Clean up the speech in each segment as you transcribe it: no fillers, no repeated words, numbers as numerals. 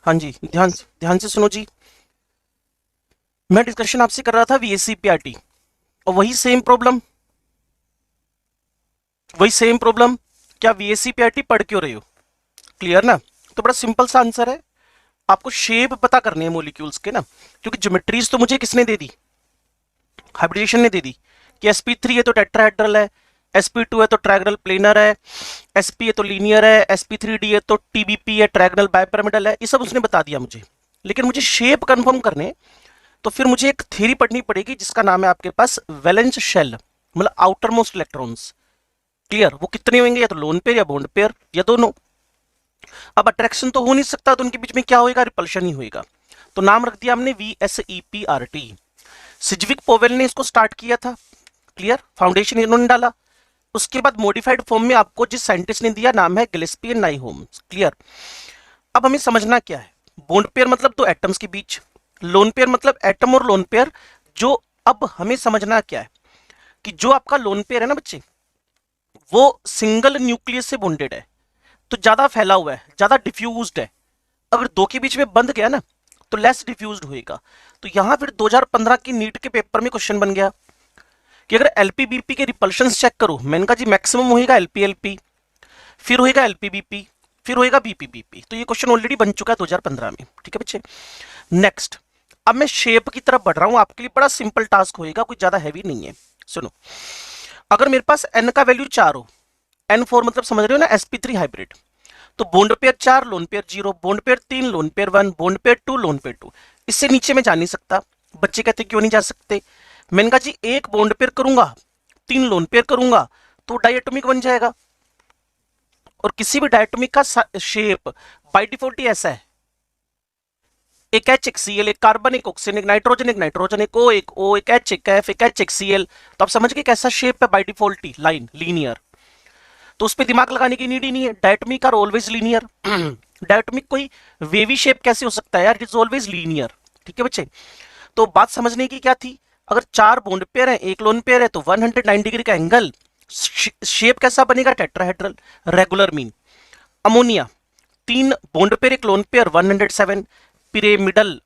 हाँ जी, ध्यान ध्यान से सुनो जी। मैं डिस्कशन आपसे कर रहा था वीएससी पीआरटी, और वही सेम प्रॉब्लम क्या वीएससी पीआरटी पढ़ क्यों रहे हो? क्लियर ना? तो बड़ा सिंपल सा आंसर है, आपको शेप पता करने हैं मॉलिक्यूल्स के ना, क्योंकि ज्योमेट्रीज तो मुझे किसने दे दी? हाइब्रिडेशन ने दे दी कि sp3 है तो टेट्राहेड्रल है, sp2 है तो ट्रायंगल प्लेनर है, sp है तो लीनियर है, sp3d है तो tbp है ट्रायंगल बाइपिरामिडल है। ये सब उसने बता दिया मुझे, लेकिन मुझे शेप कंफर्म करने, तो फिर मुझे एक थ्योरी पढ़नी पड़ेगी जिसका नाम है आपके पास वैलेंस शेल, मतलब आउटर मोस्ट इलेक्ट्रॉन्स। क्लियर? वो कितने होंगे, या तो लोन पेयर या बॉन्ड पेयर या दोनों। अब अट्रैक्शन तो हो नहीं सकता, तो उनके बीच में क्या होगा? रिपल्शन ही होगा। तो नाम रख दिया हमने VSEPRT। सिज्विक पोवेल ने इसको स्टार्ट किया था। क्लियर? फाउंडेशन इन्होंने डाला। उसके बाद मॉडिफाइड फॉर्म में आपको जिस साइंटिस्ट ने दिया नाम है गिलेस्पी एंड नाइहोम। क्लियर? अब हमें समझना क्या है, बॉन्ड पेयर मतलब दो एटम्स के बीच, लोन पेयर मतलब एटम और लोन पेयर। जो अब हमें समझना क्या है कि जो आपका लोन पेयर है ना बच्चे, वो सिंगल न्यूक्लियस से बॉन्डेड है, तो ज्यादा फैला हुआ है, ज्यादा डिफ्यूज्ड है। अगर दो के बीच में बंध गया ना, तो लेस डिफ्यूज्ड होएगा। तो यहां फिर 2015 की नीट के पेपर में क्वेश्चन बन गया कि अगर एलपीबीपी के रिपल्शन चेक करो, मैंने कहा जी मैक्सिमम होएगा एलपीएलपी, फिर होएगा एलपीबीपी, फिर होएगा बीपीबीपी। तो ये क्वेश्चन ऑलरेडी बन चुका है 2015 में। ठीक है बच्चे? नेक्स्ट, अब मैं शेप की तरफ बढ़ रहा हूं, आपके लिए बड़ा सिंपल टास्क होएगा, कोई ज्यादा हैवी नहीं है। सुनो, अगर मेरे पास एन का वैल्यू 4 हो, N4 मतलब समझ रहे हो ना, sp3 हाइब्रिड, तो bond pair 4, lone pair 0, bond pair 3, loan pair 1, bond pair 2, loan pair 2। इससे नीचे में जा नहीं सकता। बच्चे कहते क्यों नहीं जा सकते? मैंने कहा जी एक बॉन्ड पेयर करूंगा, 3 लोन पेयर करूंगा, तो डायटोमिक बन जाएगा। और किसी भी डायटोमिक का शेप बाय डिफॉल्ट ही ऐसा है, एक एच एक सी एल, एक कार्बन एक ऑक्सीजन, एक नाइट्रोजन, एक नाइट्रोजन, एक ओ, एक एच एक एफ, एक एच एक सी एल। तो आप समझ गए कैसा शेप है? By default he line linear. तो उस पर दिमाग लगाने की नीड ही नहीं है। Diatomic are always linear. Diatomic कोई वेवी शेप कैसे हो सकता है यार? It is always linear. ठीक है बच्चे? तो बात समझने की क्या थी, अगर 4 बॉन्ड पेयर है, एक लोन पेयर है, तो 109 डिग्री का एंगल, शेप कैसा बनेगा? Tetrahedral, regular mean. Ammonia, 3 bond pair एक लोन पेयर, 107 पिरामिडल।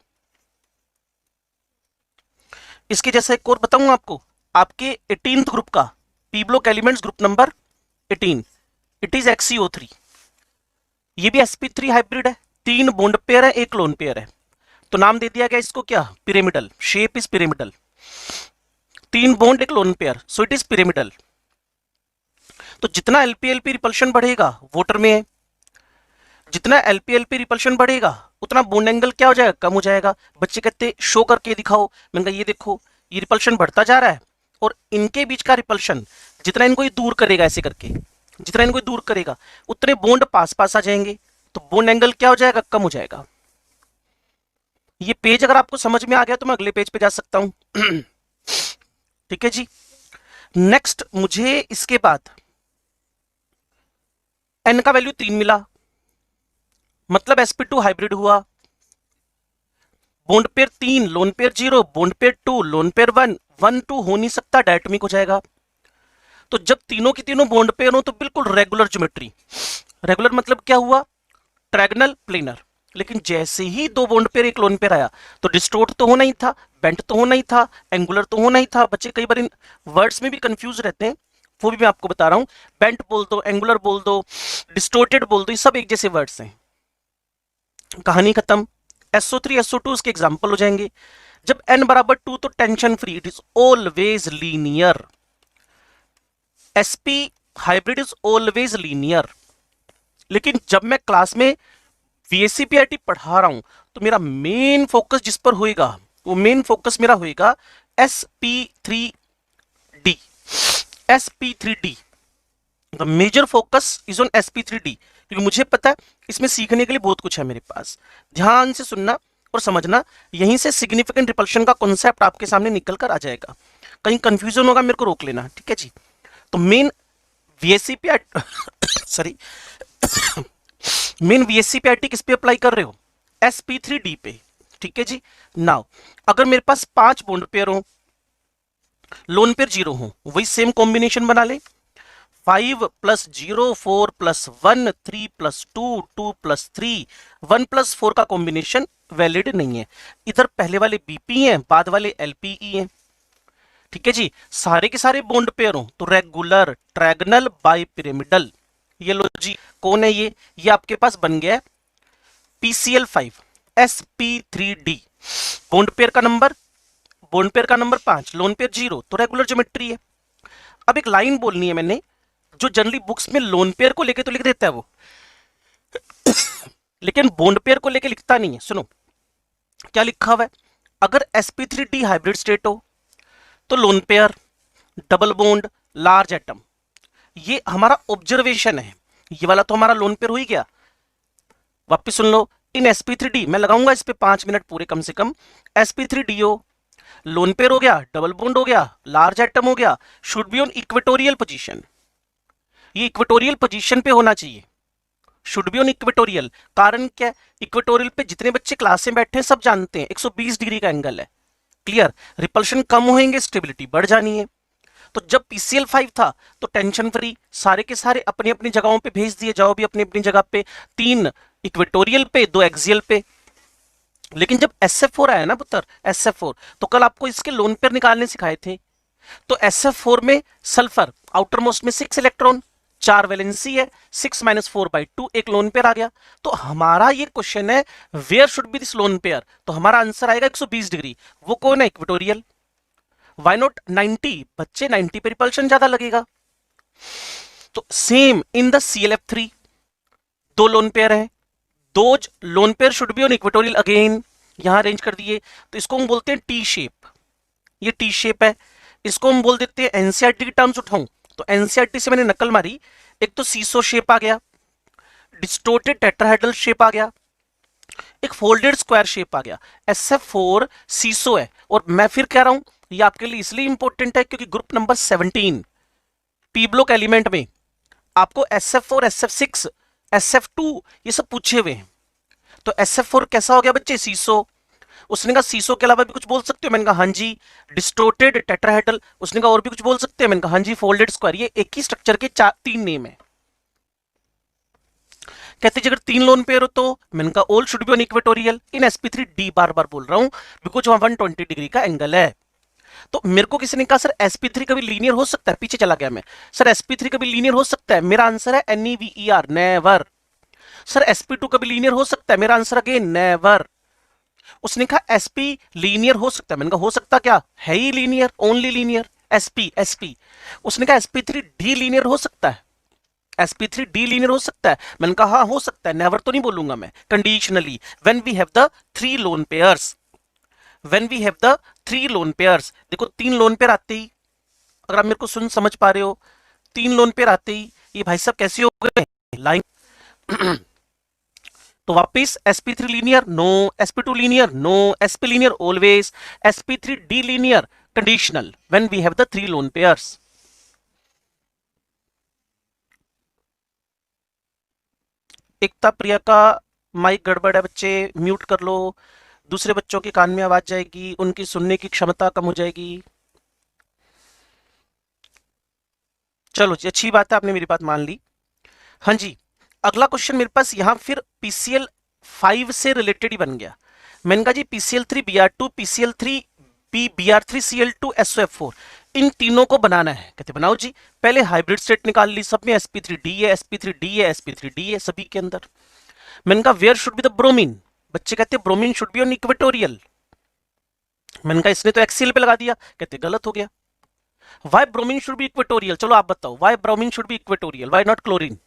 इसके जैसा एक और बताऊं आपको, आपके 18th ग्रुप का P block elements group number 18, it is XeO3। ये भी sp3 हाइब्रिड है, 3 बॉन्ड पेयर है, एक लोन पेयर है, तो नाम दे दिया गया इसको क्या? Pyramidal. Shape is pyramidal, 3 bond एक lone pair, so it is pyramidal. तो जितना एलपीएलपी रिपल्शन बढ़ेगा, वाटर में है, जितना एलपीएलपी रिपल्शन बढ़ेगा उतना बॉन्ड एंगल क्या हो जाएगा? कम हो जाएगा। बच्चे कहते शो करके दिखाओ, मैंने कहा ये देखो, ये रिपल्शन बढ़ता जा रहा है, और इनके बीच का रिपल्शन जितना इनको ये दूर करेगा, ऐसे करके जितना इनको दूर करेगा, उतने बॉन्ड पास पास आ जाएंगे, तो बॉन्ड एंगल क्या हो जाएगा? कम हो जाएगा। ये पेज अगर आपको समझ में आ गया तो मैं अगले पेज पे जा सकता हूं। ठीक है जी? नेक्स्ट, मुझे इसके बाद एन का वैल्यू 3 मिला, मतलब sp2 हाइब्रिड हुआ। Bond pair 3, loan pair 0, bond pair 2, loan pair 1, 1 2 हो नहीं सकता, डायटोमिक हो जाएगा। तो जब तीनों की तीनों बॉन्ड पेयर हो तो बिल्कुल रेगुलर ज्योमेट्री। रेगुलर मतलब क्या हुआ? Triangle planar. लेकिन जैसे ही 2 बॉन्ड पेयर एक लोन पेयर आया, तो डिस्टोर्ट तो होना ही था, बेंट तो होना ही था, एंगुलर तो होना ही था। बच्चे कई बार इन वर्ड्स में भी कंफ्यूज रहते हैं, वो भी मैं आपको बता रहा हूं। बेंट बोल दो, एंगुलर बोल दो, डिस्टोर्टेड बोल दो, ये सब एक जैसे वर्ड्स हैं। कहानी खत्म। SO3 SO2 उसके एग्जाम्पल हो जाएंगे। जब n बराबर 2 तो tension free, it is always linear. sp hybrid is always linear. लेकिन जब मैं क्लास में VSCPRT पढ़ा रहा हूं, तो मेरा मेन फोकस जिस पर होएगा, वो मेन फोकस मेरा होएगा sp3d। sp3d, the major focus is on sp3d, क्योंकि मुझे पता है इसमें सीखने के लिए बहुत कुछ है मेरे पास। ध्यान से सुनना और समझना, यहीं से सिग्निफिकेंट रिपल्शन का कॉन्सेप्ट आपके सामने निकल कर आ जाएगा। कहीं कंफ्यूजन होगा मेरे को रोक लेना, ठीक है जी? तो main VSCPRT sorry, main VSCPRT किस पे अप्लाई कर रहे हो? sp3d पे। ठीक है जी? नाउ अगर मेरे पास 5 बॉन्ड पेयर हो, लोन पेयर 0 हो, वही सेम कॉम्बिनेशन बना ले। 5 plus 0 4 plus 1 3 plus 2 2 plus 3 1 plus 4 का कॉम्बिनेशन वैलिड नहीं है। इधर पहले वाले बीपी हैं, बाद वाले एलपीई हैं। ठीक है जी, सारे के सारे बॉन्ड पेयर हो तो रेगुलर, ट्रायगोनल, बाइपिरामिडल। ये लो जी, कौन है ये आपके पास बन गया है PCl5 sp3d। बॉन्ड पेयर का नंबर 5, लोन पेयर 0, तो रेगुलर ज्योमेट्री है। अब एक लाइन बोलनी है मैंने, जो जनरली बुक्स में लोन पेयर को लेके तो लिख देता है वो, लेकिन बॉन्ड पेयर को लेके लिखता नहीं है। सुनो क्या लिखा हुआ है, अगर sp3d हाइब्रिड स्टेट हो तो lone pair, double bond, large atom, ये हमारा ऑब्जर्वेशन है। ये वाला तो हमारा लोन पेयर हो ही गया। वापस सुन लो, इन sp3d, मैं लगाऊंगा इस पे 5 मिनट पूरे कम से कम। sp3do लोन पेयर हो गया, डबल बॉन्ड हो गया, लार्ज एटम हो गया, should be on equatorial position. ये इक्वेटोरियल पोजीशन पे होना चाहिए, शुड बी ऑन इक्वेटोरियल। कारण क्या है, इक्वेटोरियल पे जितने बच्चे क्लास में बैठे हैं सब जानते हैं 120 डिग्री का एंगल है। क्लियर, रिपल्शन कम होंगे, स्टेबिलिटी बढ़ जानी है। तो जब PCl5 था तो टेंशन फ्री, सारे के सारे अपनी अपनी जगहों पे भेज दिए, जाओ भी अपनी अपनी जगह पे, 3 इक्वेटोरियल पे, 2 एक्सियल पे। लेकिन जब SF4 आया ना पुत्र, SF4, तो कल आपको इसके लोन पेयर निकालने सिखाए थे। तो SF4 में सल्फर आउटर मोस्ट में 6 इलेक्ट्रॉन, 4 वैलेंसी है, 6 माइनस 4/2, एक लोन पेयर आ गया। तो हमारा ये क्वेश्चन है where should be this lone pair, तो हमारा आंसर आएगा 120 डिग्री। वो कौन है, इक्वेटोरियल। वाई नॉट 90, बच्चे 90 पे रिपल्शन ज्यादा लगेगा। तो सेम इन द ClF3 दो लोन पेयर है, दो loan pair should be on equatorial, again यहां अरेंज कर दिए। तो इसको हम बोलते हैं टी शेप, ये टी शेप है। इसको हम बोल देते हैं एनसीईआरटी की टर्म्स उठाऊं तो एनसीईआरटी से मैंने नकल मारी, एक तो सीसो शेप आ गया, डिस्टोर्टेड टेट्राहेड्रल शेप आ गया, एक फोल्डेड स्क्वायर शेप आ गया। SF4 सीसो है। और मैं फिर कह रहा हूं ये आपके लिए इसलिए इंपॉर्टेंट है क्योंकि group number 17 P block element में आपको SF4 SF6 SF2 ये सब पूछे हुए हैं। तो SF4 कैसा हो गया बच्चे, सीसो। उसने कहा सीसो के अलावा भी कुछ बोल सकते हो, मैंने कहा हाँ जी। डिस्टोर्टेड टेट्राहेड्रल, उसने कहा और भी कुछ बोल सकते हैं, मैंने कहा हाँ जी। फोल्डेड स्क्वायर, ये एक ही स्ट्रक्चर के 3 नेम है। कहते जी अगर 3 लोन पेयर हो तो मैंने कहा all should be on equatorial in sp3d, बार बार बोल रहा हूं बिकॉज वहां 120 डिग्री का एंगल है। तो मेरे को किसी ने कहा सर sp3 कभी लीनियर हो सकता है, पीछे चला गया मैं, सर sp3 कभी लीनियर हो सकता है, मेरा आंसर है NEVER, नेवर। सर sp2 कभी लीनियर हो सकता है, मेरा आंसर अगेन नेवर। उसने कहा sp लीनियर हो सकता है, मैंने कहा हो सकता क्या है ही लीनियर, ओनली लीनियर, sp। उसने कहा sp3d लीनियर हो सकता है, sp3d लीनियर हो सकता है, मैंने कहा हाँ हो सकता है, नेवर तो नहीं बोलूंगा मैं, conditionally when we have the 3 lone pairs, when we have the 3 lone pairs. देखो 3 लोन पेयर आते ही, अगर आप मेरे को समझ पा रहे हो, 3 लोन पेयर आते ही ये भाई साहब कैसे हो गए, लाइन। तो वापिस sp3 linear no, sp2 linear no, sp linear always, sp3d linear conditional when we have the 3 lone pairs. Ekta Priya का माइक गड़बड़ है बच्चे, म्यूट कर लो, दूसरे बच्चों के कान में आवाज जाएगी, उनकी सुनने की क्षमता कम हो जाएगी। चलो जी, अच्छी बात है, आपने मेरी बात मान ली। हाँ जी, अगला क्वेश्चन मेरे पास यहाँ फिर PCl5 से रिलेटेड ही बन गया। मैंने कहा जी PCl3 Br2 PCl3 Br3Cl2 SOF4 इन तीनों को बनाना है। कहते बनाओ जी, पहले हाइब्रिड स्टेट निकाल ली, सब में sp3d है, sp3d है, sp3d है सभी के अंदर। मैंने कहा where should be the bromine, बच्चे कहते bromine should be on equatorial. मैंने कहा इसने तो एक्सियल पे लगा दिया, कहते गलत हो गया। Why bromine should be equatorial, चलो आप बताओ why bromine should be equatorial, why not chlorine.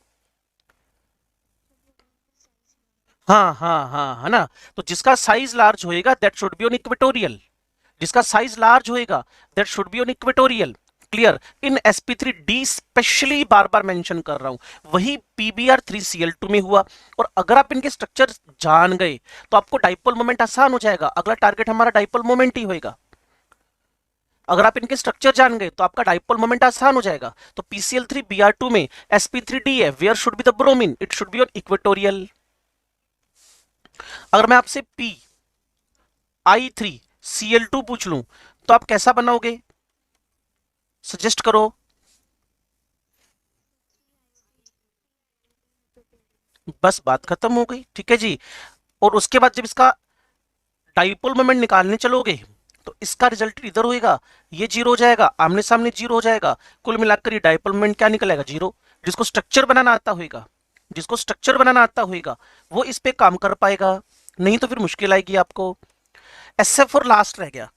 हाँ हाँ हाँ, है ना। तो जिसका साइज लार्ज होएगा that should be on equatorial, जिसका साइज लार्ज होएगा that should be on equatorial. Clear, in sp3d specially बार बार मेंशन कर रहा हूं, वही PBr3Cl2 में हुआ। और अगर आप इनके स्ट्रक्चर जान गए तो आपको डाइपोल मोमेंट आसान हो जाएगा, अगला टारगेट हमारा डाइपोल मोमेंट ही होएगा। अगर आप इनके स्ट्रक्चर जान गए तो आपका डाइपोल मोमेंट आसान हो जाएगा। तो PCl3Br2 में sp3d है, where should be the bromine, it should be on equatorial. अगर मैं आपसे Pi3Cl2 पूछ लूं तो आप कैसा बनाओगे, सजेस्ट करो। बस बात खत्म हो गई, ठीक है जी। और उसके बाद जब इसका डाइपोल मोमेंट निकालने चलोगे तो इसका रिजल्ट इधर होएगा, ये जीरो हो जाएगा, आमने सामने जीरो हो जाएगा, कुल मिलाकर ये डाइपोल मोमेंट क्या निकलेगा, जीरो। जिसको स्ट्रक्चर बनाना आता होगा, जिसको स्ट्रक्चर बनाना आता होगा वो इस पे काम कर पाएगा, नहीं तो फिर मुश्किल आएगी आपको। SF4 लास्ट रह गया।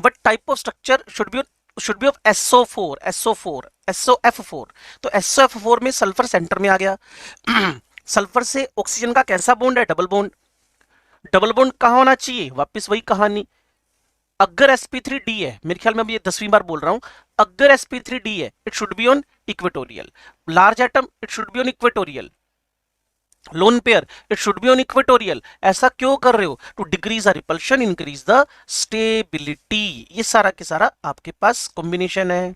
What type of structure should be of SO4 SO4 SOF4। तो SOF4 में सल्फर सेंटर में आ गया। सल्फर से ऑक्सीजन का कैसा बॉन्ड है, डबल बॉन्ड। डबल बॉन्ड कहां होना चाहिए, वापस वही कहानी। अगर sp3d है, मेरे ख्याल में अभी ये 10वीं बार बोल रहा हूं, अगर sp3d है it should be on equatorial. Large atom it should be on equatorial. Lone pair it should be on equatorial. ऐसा क्यों कर रहे हो, to decrease the repulsion increase the stability. ये सारा के सारा आपके पास कॉम्बिनेशन है।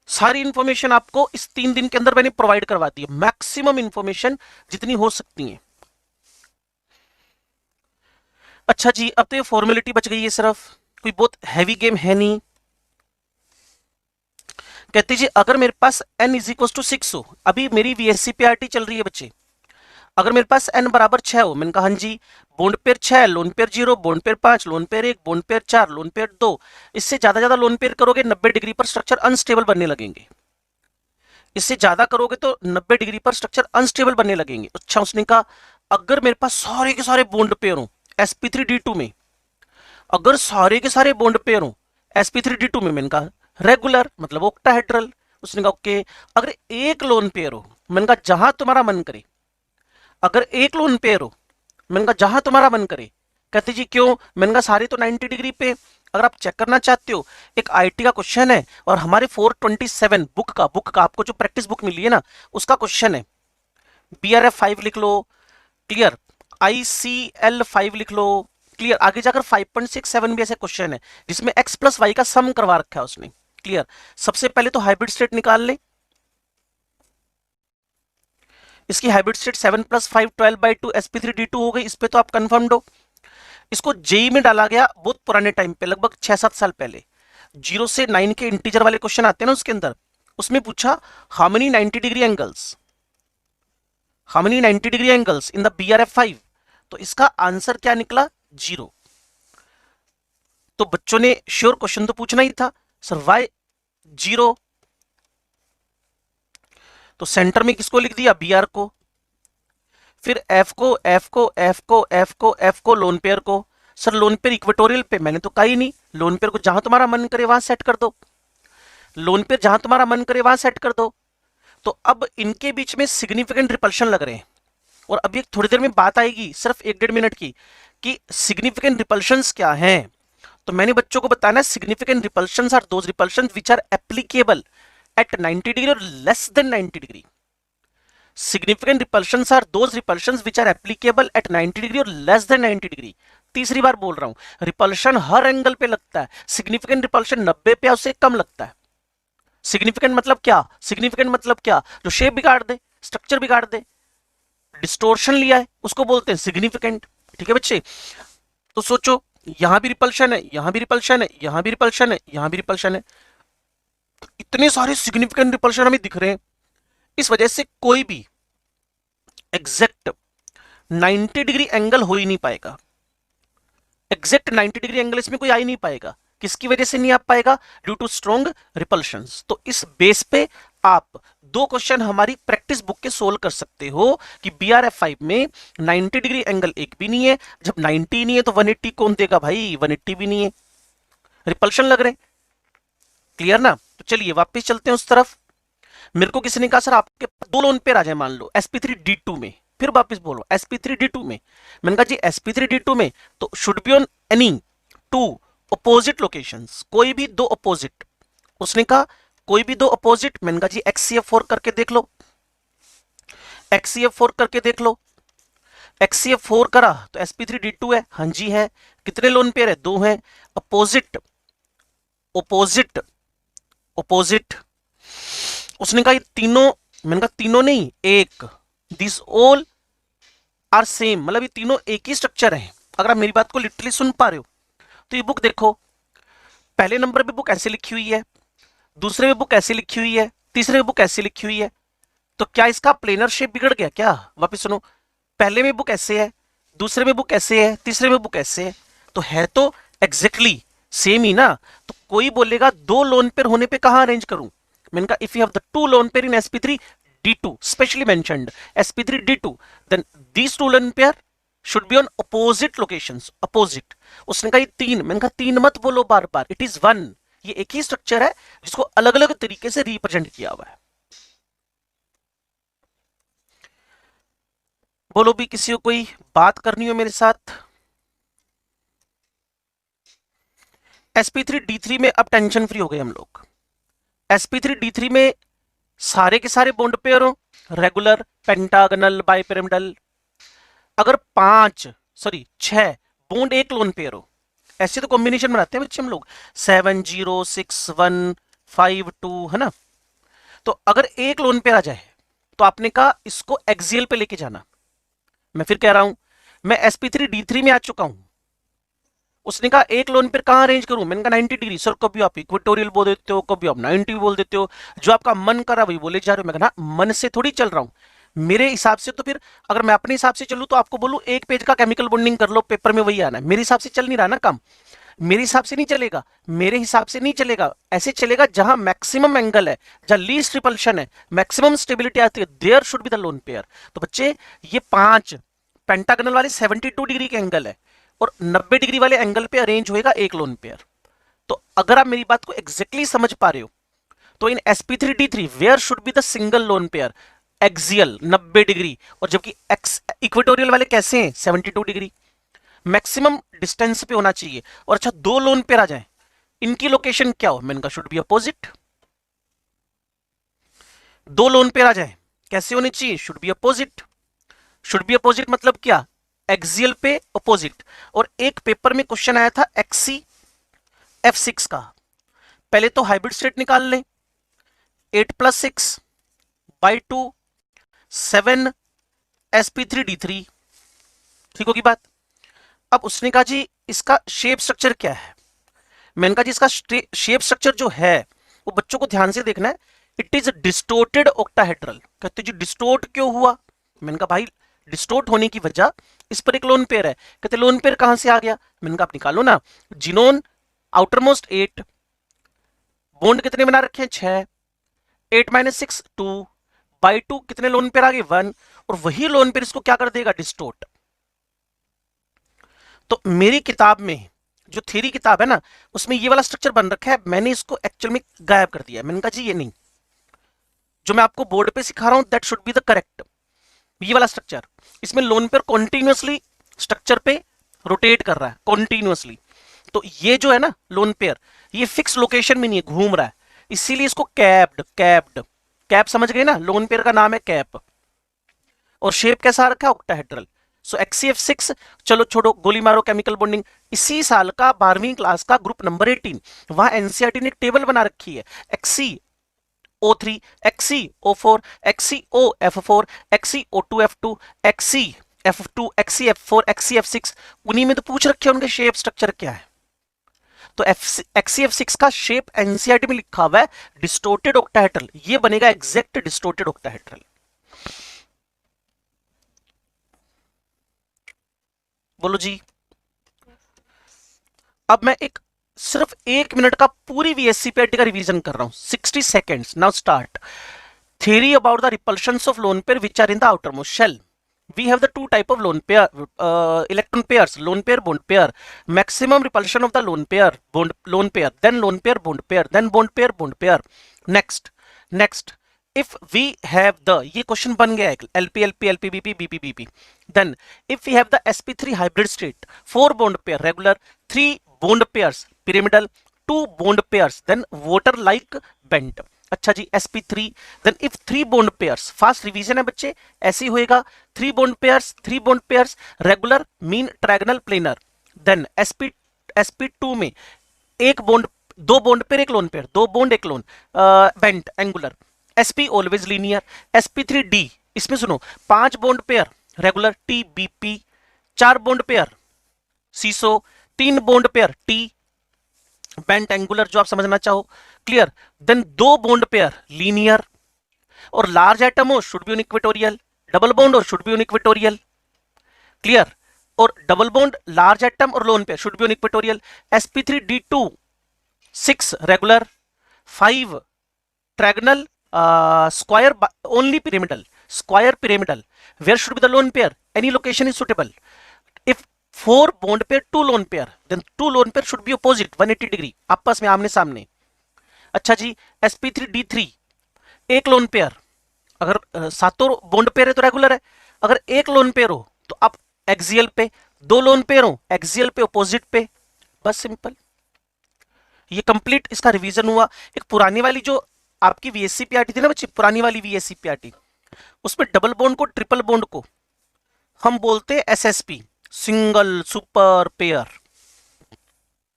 सारी इंफॉर्मेशन आपको इस 3 दिन के अंदर मैंने प्रोवाइड करवा दी है, मैक्सिमम इंफॉर्मेशन जितनी हो सकती है। अच्छा जी, अब तो ये फॉर्मेलिटी बच गई है, सिर्फ कोई बहुत हैवी गेम है नहीं। कहते जी अगर मेरे पास n इज इक्वल टू 6 हो, अभी मेरी VSC-PRT चल रही है बच्चे, अगर मेरे पास n बराबर 6 हो, मैंने कहा हाँ जी, bond pair 6, lone pair 0, bond pair 5, lone pair 1, bond pair 4, lone pair 2। इससे ज्यादा लोन पेयर करोगे 90 डिग्री पर स्ट्रक्चर अनस्टेबल बनने लगेंगे। इससे ज्यादा करोगे तो 90 डिग्री पर स्ट्रक्चर अनस्टेबल बनने लगेंगे। अच्छा, उसने कहा अगर मेरे पास सारे के सारे बॉन्ड पेयर हो sp3d2 में, अगर सारे के सारे बॉन्ड पेयर हो sp3d2 में, मैंने कहा रेगुलर मतलब ऑक्टाहेड्रल। उसने कहा ओके। अगर एक लोन पेयर हो, मैंने कहा जहां तुम्हारा मन करे, अगर एक लोन पेयर हो, मैंने कहा जहां तुम्हारा मन करे। कहते जी क्यों, मैंने कहा सारे तो 90 डिग्री पे। अगर आप चेक करना चाहते हो, एक आईटी का क्वेश्चन है और हमारे 427 बुक का आपको जो प्रैक्टिस बुक मिली है ना, उसका क्वेश्चन है। BRF5 लिख लो, क्लियर। ICL5 लिख लो, क्लियर। आगे जाकर 5.67 भी ऐसे क्वेश्चन है जिसमें x प्लस वाई का सम करवा रखा है उसने, क्लियर। सबसे पहले तो हाइब्रिड स्टेट निकाल ले। इसकी हाइब्रिड स्टेट 7 + 5 12/2 sp3d2 हो गई। इस पे तो आप कंफर्म्ड हो। इसको जेई में डाला गया बहुत पुराने टाइम पे, लगभग 6-7 साल पहले। 0 से 9 के इंटीजर वाले क्वेश्चन आते हैं ना उसके अंदर, उसमें पूछा how many 90 degree angles, how many 90 degree angles in the BRF5। तो इसका आंसर क्या निकला, 0। तो बच्चों ने श्योर क्वेश्चन तो पूछना ही था, सर वाई 0। तो सेंटर में किसको लिख दिया, BR को। फिर F को F को F को F को F को लोन पेयर को। सर लोन पेयर इक्वेटोरियल पे, मैंने तो कहा ही नहीं। लोन पेयर को जहां तुम्हारा मन करे वहां सेट कर दो, लोन पेयर जहां तुम्हारा मन करे वहां सेट कर दो। तो अब इनके बीच में सिग्निफिकेंट रिपल्शन लग रहे हैं, और अभी थोड़ी देर में बात आएगी सिर्फ 1-1.5 मिनट की कि सिग्निफिकेंट रिपल्शंस क्या हैं। तो मैंने बच्चों को बताना, significant repulsions are those repulsions which are applicable at 90 degree और less than 90 degree. Significant repulsions are those repulsions which are applicable at 90 degree और less than 90 डिग्री। तीसरी बार बोल रहा हूं, रिपल्शन हर एंगल पे लगता है, सिग्निफिकेंट रिपल्शन 90 पे या उससे कम लगता है। सिग्निफिकेंट मतलब क्या, सिग्निफिकेंट मतलब क्या, जो शेप बिगाड़ दे, स्ट्रक्चर बिगाड़ दे, डिस्टोर्शन लिया है, उसको बोलते हैं सिग्निफिकेंट। ठीक है बच्चे, तो सोचो यहां भी रिपल्शन है, यहां भी रिपल्शन है, यहां भी रिपल्शन है, यहां भी रिपल्शन है। तो इतने सारे सिग्निफिकेंट रिपल्शन हमें दिख रहे हैं, इस वजह से कोई भी एग्जैक्ट 90 डिग्री एंगल हो ही नहीं पाएगा। एग्जैक्ट 90 डिग्री एंगल इसमें कोई आ ही नहीं पाएगा। किसकी वजह से नहीं आ पाएगा, ड्यू टू स्ट्रॉन्ग रिपल्शंस। तो इस बेस पे आप 2 क्वेश्चन हमारी प्रैक्टिस बुक के सोल्व कर सकते हो कि BRF5 में 90 डिग्री एंगल एक भी नहीं है। जब 90 नहीं है तो 180 कौन देगा भाई, 180 भी नहीं है, रिपल्शन लग रहे हैं। क्लियर ना। तो चलिए वापस चलते हैं उस तरफ। मेरे को किसी ने कहा सर आपके 2 लोन पेयर आ जाए मान लो sp3d2 में, फिर वापस बोलो sp3d2 में। मैंने कहा जी sp3d2 में तो should be on any 2 opposite locations, कोई भी 2 अपोजिट। उसने कहा कोई भी 2 अपोजिट। मैंने कहा जी XCF4 करके देख लो, XCF4 करके देख लो। XCF4 करा तो sp3d2 है, हाँ जी है। कितने लोन पेयर है, 2 हैं। अपोजिट अपोजिट अपोजिट, उसने कहा ये तीनों, मैंने कहा तीनों नहीं एक, दिस ऑल आर सेम, मतलब ये तीनों एक ही स्ट्रक्चर है। अगर आप मेरी बात को लिटरली सुन पा रहे हो तो ये बुक देखो, पहले नंबर पे बुक ऐसे लिखी हुई है, दूसरे पे बुक ऐसे लिखी हुई है, तीसरे पे बुक ऐसे लिखी हुई है। तो क्या इसका प्लेनर शेप बिगड़ गया क्या? वापस सुनो, पहले में बुक ऐसे है, दूसरे में बुक ऐसे है, तीसरे में बुक ऐसे है तो एग्जैक्टली सेम ही ना। तो कोई बोलेगा दो लोन पेयर होने पे कहां अरेंज करूं? मैंने कहा if you have the two lone pair in sp3 d2 specially mentioned sp3 d2 then these two lone pair should be on opposite locations, opposite. उसने कहा ये तीन, मैंने कहा तीन मत बोलो बार बार, इट इज वन। ये एक ही स्ट्रक्चर है जिसको अलग अलग तरीके से रिप्रेजेंट किया हुआ है। बोलो भी किसी को कोई बात करनी हो मेरे साथ। sp3d3 में अब टेंशन फ्री हो गए हम लोग। sp3d3 में सारे के सारे बॉन्ड पेयर हो, रेगुलर, पेंटागनल, बाइपिरामिडल। अगर छह बॉन्ड एक लोन पेयर हो, ऐसे तो कॉम्बिनेशन बनाते हैं बच्चे हम लोग, 7 0 6 1 5 2, है ना। तो अगर एक लोन पेयर आ जाए तो आपने कहा इसको एक्सियल पे लेके जाना। मैं फिर कह रहा हूं, मैं sp3d3 में आ चुका हूं। उसने कहा एक लोन पेयर कहां अरेंज करूं? मैंने कहा 90 डिग्री। सर कभी आप इक्वेटोरियल बोल देते हो, कभी आप 90 बोल देते हो, जो आपका मन करा वही बोले जा रहे हो। मैं कहा मन से थोड़ी चल रहा हूं, मेरे हिसाब से। तो फिर अगर मैं अपने हिसाब से चलूं तो आपको बोलूं एक पेज का केमिकल बॉन्डिंग कर लो, पेपर में वही आना है। मेरे हिसाब से चल नहीं रहा ना काम, मेरे हिसाब से नहीं चलेगा, मेरे हिसाब से नहीं चलेगा। ऐसे चलेगा जहां मैक्सिमम एंगल है, जहां लीस्ट रिपल्शन है, मैक्सिमम स्टेबिलिटी आती है, there should be the lone pair. तो बच्चे ये 5 पेंटागनल वाले 72 डिग्री के एंगल है और 90 डिग्री वाले एंगल पे अरेंज होएगा एक लोन पेयर। तो अगर आप मेरी बात को एग्जैक्टली समझ पा रहे हो तो in sp3d3 where should be the single lone pair? Axial 90 degree, और जबकि इक्वेटोरियल वाले कैसे हैं? 72 डिग्री। मैक्सिमम डिस्टेंस पे होना चाहिए। और अच्छा दो लोन पेयर आ जाए, इनकी लोकेशन क्या हो? मैंने कहा शुड बी अपोजिट। दो लोन पेयर आ जाए कैसे होने चाहिए? Should be opposite. Should be opposite मतलब क्या? एक्सियल पे अपोजिट। और एक पेपर में क्वेश्चन आया था एक्सी f6 का। पहले तो हाइब्रिड स्टेट निकाल लें, 8 + 6 / 2 7 sp3d3। ठीक होगी बात? अब उसने कहा जी इसका शेप स्ट्रक्चर क्या है? मैंने कहा जी इसका शेप स्ट्रक्चर जो है वो बच्चों को ध्यान से देखना है। It is distorted octahedral. कहते जी डिस्टोर्ट क्यों हुआ? मैंने कहा भाई डिस्टोर्ट होने की वजह, इस पर एक लोन पेयर है। कहते लोन पेयर कहां से आ गया? मैंने कहा आप निकालो ना, जिनोन आउटरमोस्ट 8, बॉन्ड कितने बना रखे हैं? 6, 8 - 6 2 / 2 कितने लोन पेयर आ गए? 1। और वही लोन पेयर इसको क्या कर देगा? डिस्टोर्ट। तो मेरी किताब में जो थ्योरी किताब है ना, उसमें ये वाला स्ट्रक्चर बन रखा है, मैंने इसको एक्चुअल में गायब कर दिया है। मैंने कहा जी ये नहीं, जो मैं आपको बोर्ड पे सिखा रहा हूं that should be the correct. ये वाला स्ट्रक्चर, इसमें लोन पेयर कॉन्टिन्यूअसली स्ट्रक्चर पे रोटेट कर रहा है कॉन्टिन्यूअसली। तो ये जो है ना लोन पेयर, ये फिक्स लोकेशन में नहीं है, घूम रहा है, इसीलिए इसको कैप्ड कैप्ड कैप समझ गए ना, लोन पेयर का नाम है कैप। और शेप कैसा रखा है? ऑक्टाहेड्रल। सो XCF6, चलो छोड़ो, गोली मारो केमिकल बॉन्डिंग। इसी साल का 12वीं क्लास का ग्रुप नंबर 18, वहां एनसीईआरटी ने एक टेबल बना रखी है, XCO3, XCO4, XCOF4, XCO2F2, XCF2, XCF4, XCF6। उन्हीं में तो पूछ रखे हैं उनके शेप स्ट्रक्चर क्या है। तो XCF6 का शेप एनसीईआरटी में लिखा हुआ है डिस्टोर्टेड ऑक्टाहेड्रल, ये बनेगा एग्जैक्ट डिस्टोर्टेड ऑक्टाहेड्रल। बोलो जी। अब मैं एक सिर्फ 1 मिनट का पूरी VSCPRT का रिवीजन कर रहा हूं, 60 seconds. Now start. Theory about the repulsions of lone pair which are in the outermost shell. We have the two type of lone pair electron pairs, lone pair, bond pair. Maximum repulsion of the lone pair, bond lone pair, then lone pair, bond pair, then bond pair, bond pair. Next, if we have the, ये question बन गया है, LP LP LP BP BP BP. Then if we have the sp3 hybrid state, 4 bond pair regular, 3 bond pairs pyramidal, 2 bond pairs then water like bent. अच्छा जी sp3, then if 3 bond pairs, fast revision है बच्चे, ऐसे ही होएगा, 3 bond pairs regular mean trigonal planar, then sp2 में एक bond, 2 bond pair एक लोन पेयर, 2 बॉन्ड एक lone, bent angular, sp always linear, sp3d इसमें सुनो 5 bond pair regular tbp, 4 bond pair seesaw, 3 bond pair T bent angular, जो आप समझना चाहो, clear. Then 2 bond pair linear, और लार्ज एटम हो should be on equatorial, double bond हो should be on equatorial, clear. और डबल बॉन्ड लार्ज एटम और lone pair should be on equatorial. sp3d2 6 regular, 5 trigonal, square only pyramidal, square pyramidal, where should be the lone pair, any location is suitable. If 4 bond pair 2 lone pair, then 2 lone pair should be opposite 180 degree, आपस में आमने सामने। अच्छा जी, sp3d3 एक lone pair, अगर सातों bond pair है तो रेगुलर है, अगर एक लोन पेयर हो तो आप एक्सियल पे, दो लोन पेयर हो एक्सियल पे ऑपोजिट पे, बस सिंपल। ये कंप्लीट इसका रिवीजन हुआ। एक पुरानी वाली जो आपकी वीएससी पीआरटी थी ना बच्चे, पुरानी वाली वीएससी पीआरटी, उसमें डबल बॉन्ड को ट्रिपल बॉन्ड को हम बोलते हैं एसएसपी, सिंगल सुपर पेयर,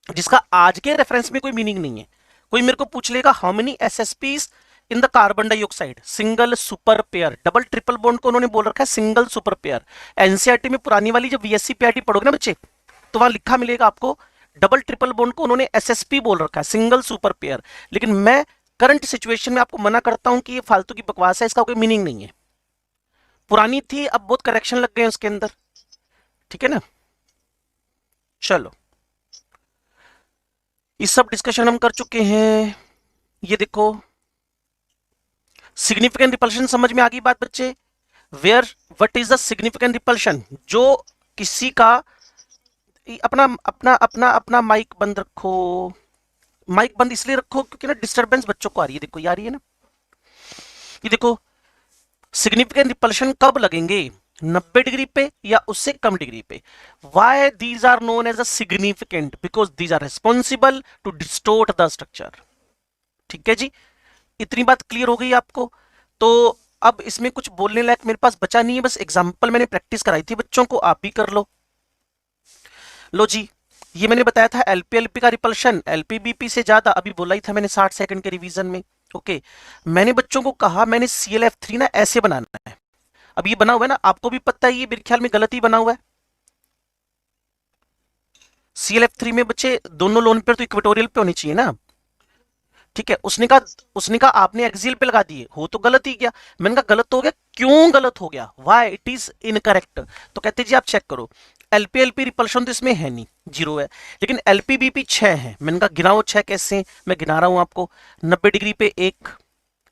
जिसका आज के रेफरेंस में कोई मीनिंग नहीं है। कोई मेरे को पूछ लेगा how many SSPs in the carbon dioxide, single super pair, double triple bond को उन्होंने बोल रखा है सिंगल सुपर पेयर। एनसीईआरटी में पुरानी वाली जब वीएससी पीआरटी पढ़ोगे ना बच्चे, तो वहां लिखा मिलेगा आपको डबल ट्रिपल बॉन्ड को उन्होंने एसएसपी बोल रखा है, सिंगल सुपर पेयर। लेकिन मैं करंट सिचुएशन में आपको मना करता हूं कि ये फालतू की बकवास है, इसका कोई मीनिंग नहीं है। पुरानी थी, अब बहुत करेक्शन लग गए उसके अंदर, ठीक है ना। चलो, ये सब डिस्कशन हम कर चुके हैं। ये देखो, सिग्निफिकेंट रिपल्शन समझ में आ गई बात बच्चे। Where what is the significant repulsion, जो किसी का अपना अपना अपना अपना माइक बंद रखो, माइक बंद इसलिए रखो क्योंकि ना डिस्टरबेंस बच्चों को आ रही है। देखो ये आ रही है ना, ये देखो सिग्निफिकेंट रिपल्शन कब लगेंगे, 90 डिग्री पे या उससे कम डिग्री पे। Why these are known as a significant, because these are responsible to distort the structure. ठीक है जी, इतनी बात क्लियर हो गई आपको। तो अब इसमें कुछ बोलने लायक मेरे पास बचा नहीं है, बस एग्जाम्पल मैंने प्रैक्टिस कराई थी बच्चों को, आप भी कर लो। लो जी, ये मैंने बताया था एलपी का रिपल्शन एलपीबीपी से ज्यादा, अभी बोला ही था मैंने 60 सेकंड के रिवीजन में। ओके, मैंने बच्चों को कहा मैंने ClF3 ना ऐसे बनाना है। अब ये बना हुआ है ना, आपको भी पता है ये मेरे ख्याल में गलत ही बना हुआ है। ClF3 में बच्चे दोनों लोन पेयर तो इक्वेटोरियल पे होनी चाहिए ना, ठीक है। उसने कहा आपने एक्सियल पे लगा दिए, हो तो गलत ही गया। मैंने कहा गलत हो गया, क्यों गलत हो गया, व्हाई इट इज इनकरेक्ट। तो कहते जी आप चेक करो, एलपी रिपल्शन तो इसमें है नहीं, 0 है, लेकिन एलपीबीपी 6 है। मैंने कहा गिनाओ 6 कैसे, मैं गिना रहा हूं आपको। 90 डिग्री पे 1,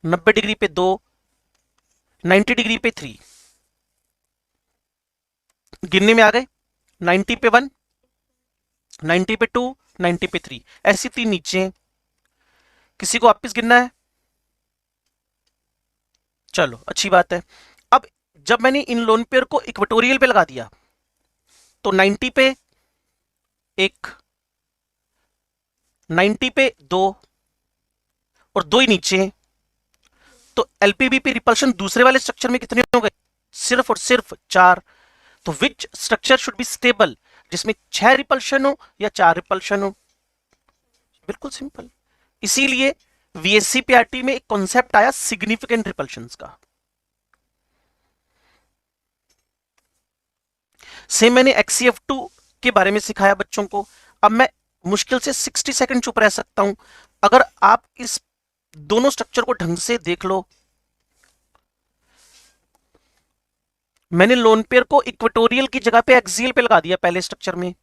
90 डिग्री पे 2, 90 डिग्री पे 3, गिनने में आ गए। 90 पे 1, 90 पे 2, 90 पे 3, ऐसी 3 नीचे हैं। किसी को वापिस गिनना है? चलो अच्छी बात है। अब जब मैंने इन लोन पेयर को इक्वेटोरियल पे लगा दिया तो 90 पे 1, 90 पे 2 और 2 ही नीचे हैं। तो एलपीबीपी रिपल्शन दूसरे वाले स्ट्रक्चर में कितने हो गए, सिर्फ और सिर्फ 4। तो which structure should be stable, जिसमें 6 रिपल्शन हो या 4 रिपल्शन हो, बिल्कुल सिंपल। इसीलिए वीएससी पीआरटी में एक कॉन्सेप्ट आया सिग्निफिकेंट रिपल्शंस का। सेम मैंने XCF2 के बारे में सिखाया बच्चों को। अब मैं मुश्किल से 60 सेकंड चुप रह सकता हूं अगर आप इस दोनों स्ट्रक्चर को ढंग से देख लो। मैंने लोन पेयर को इक्वेटोरियल की जगह पे एक्सियल पे लगा दिया पहले स्ट्रक्चर में,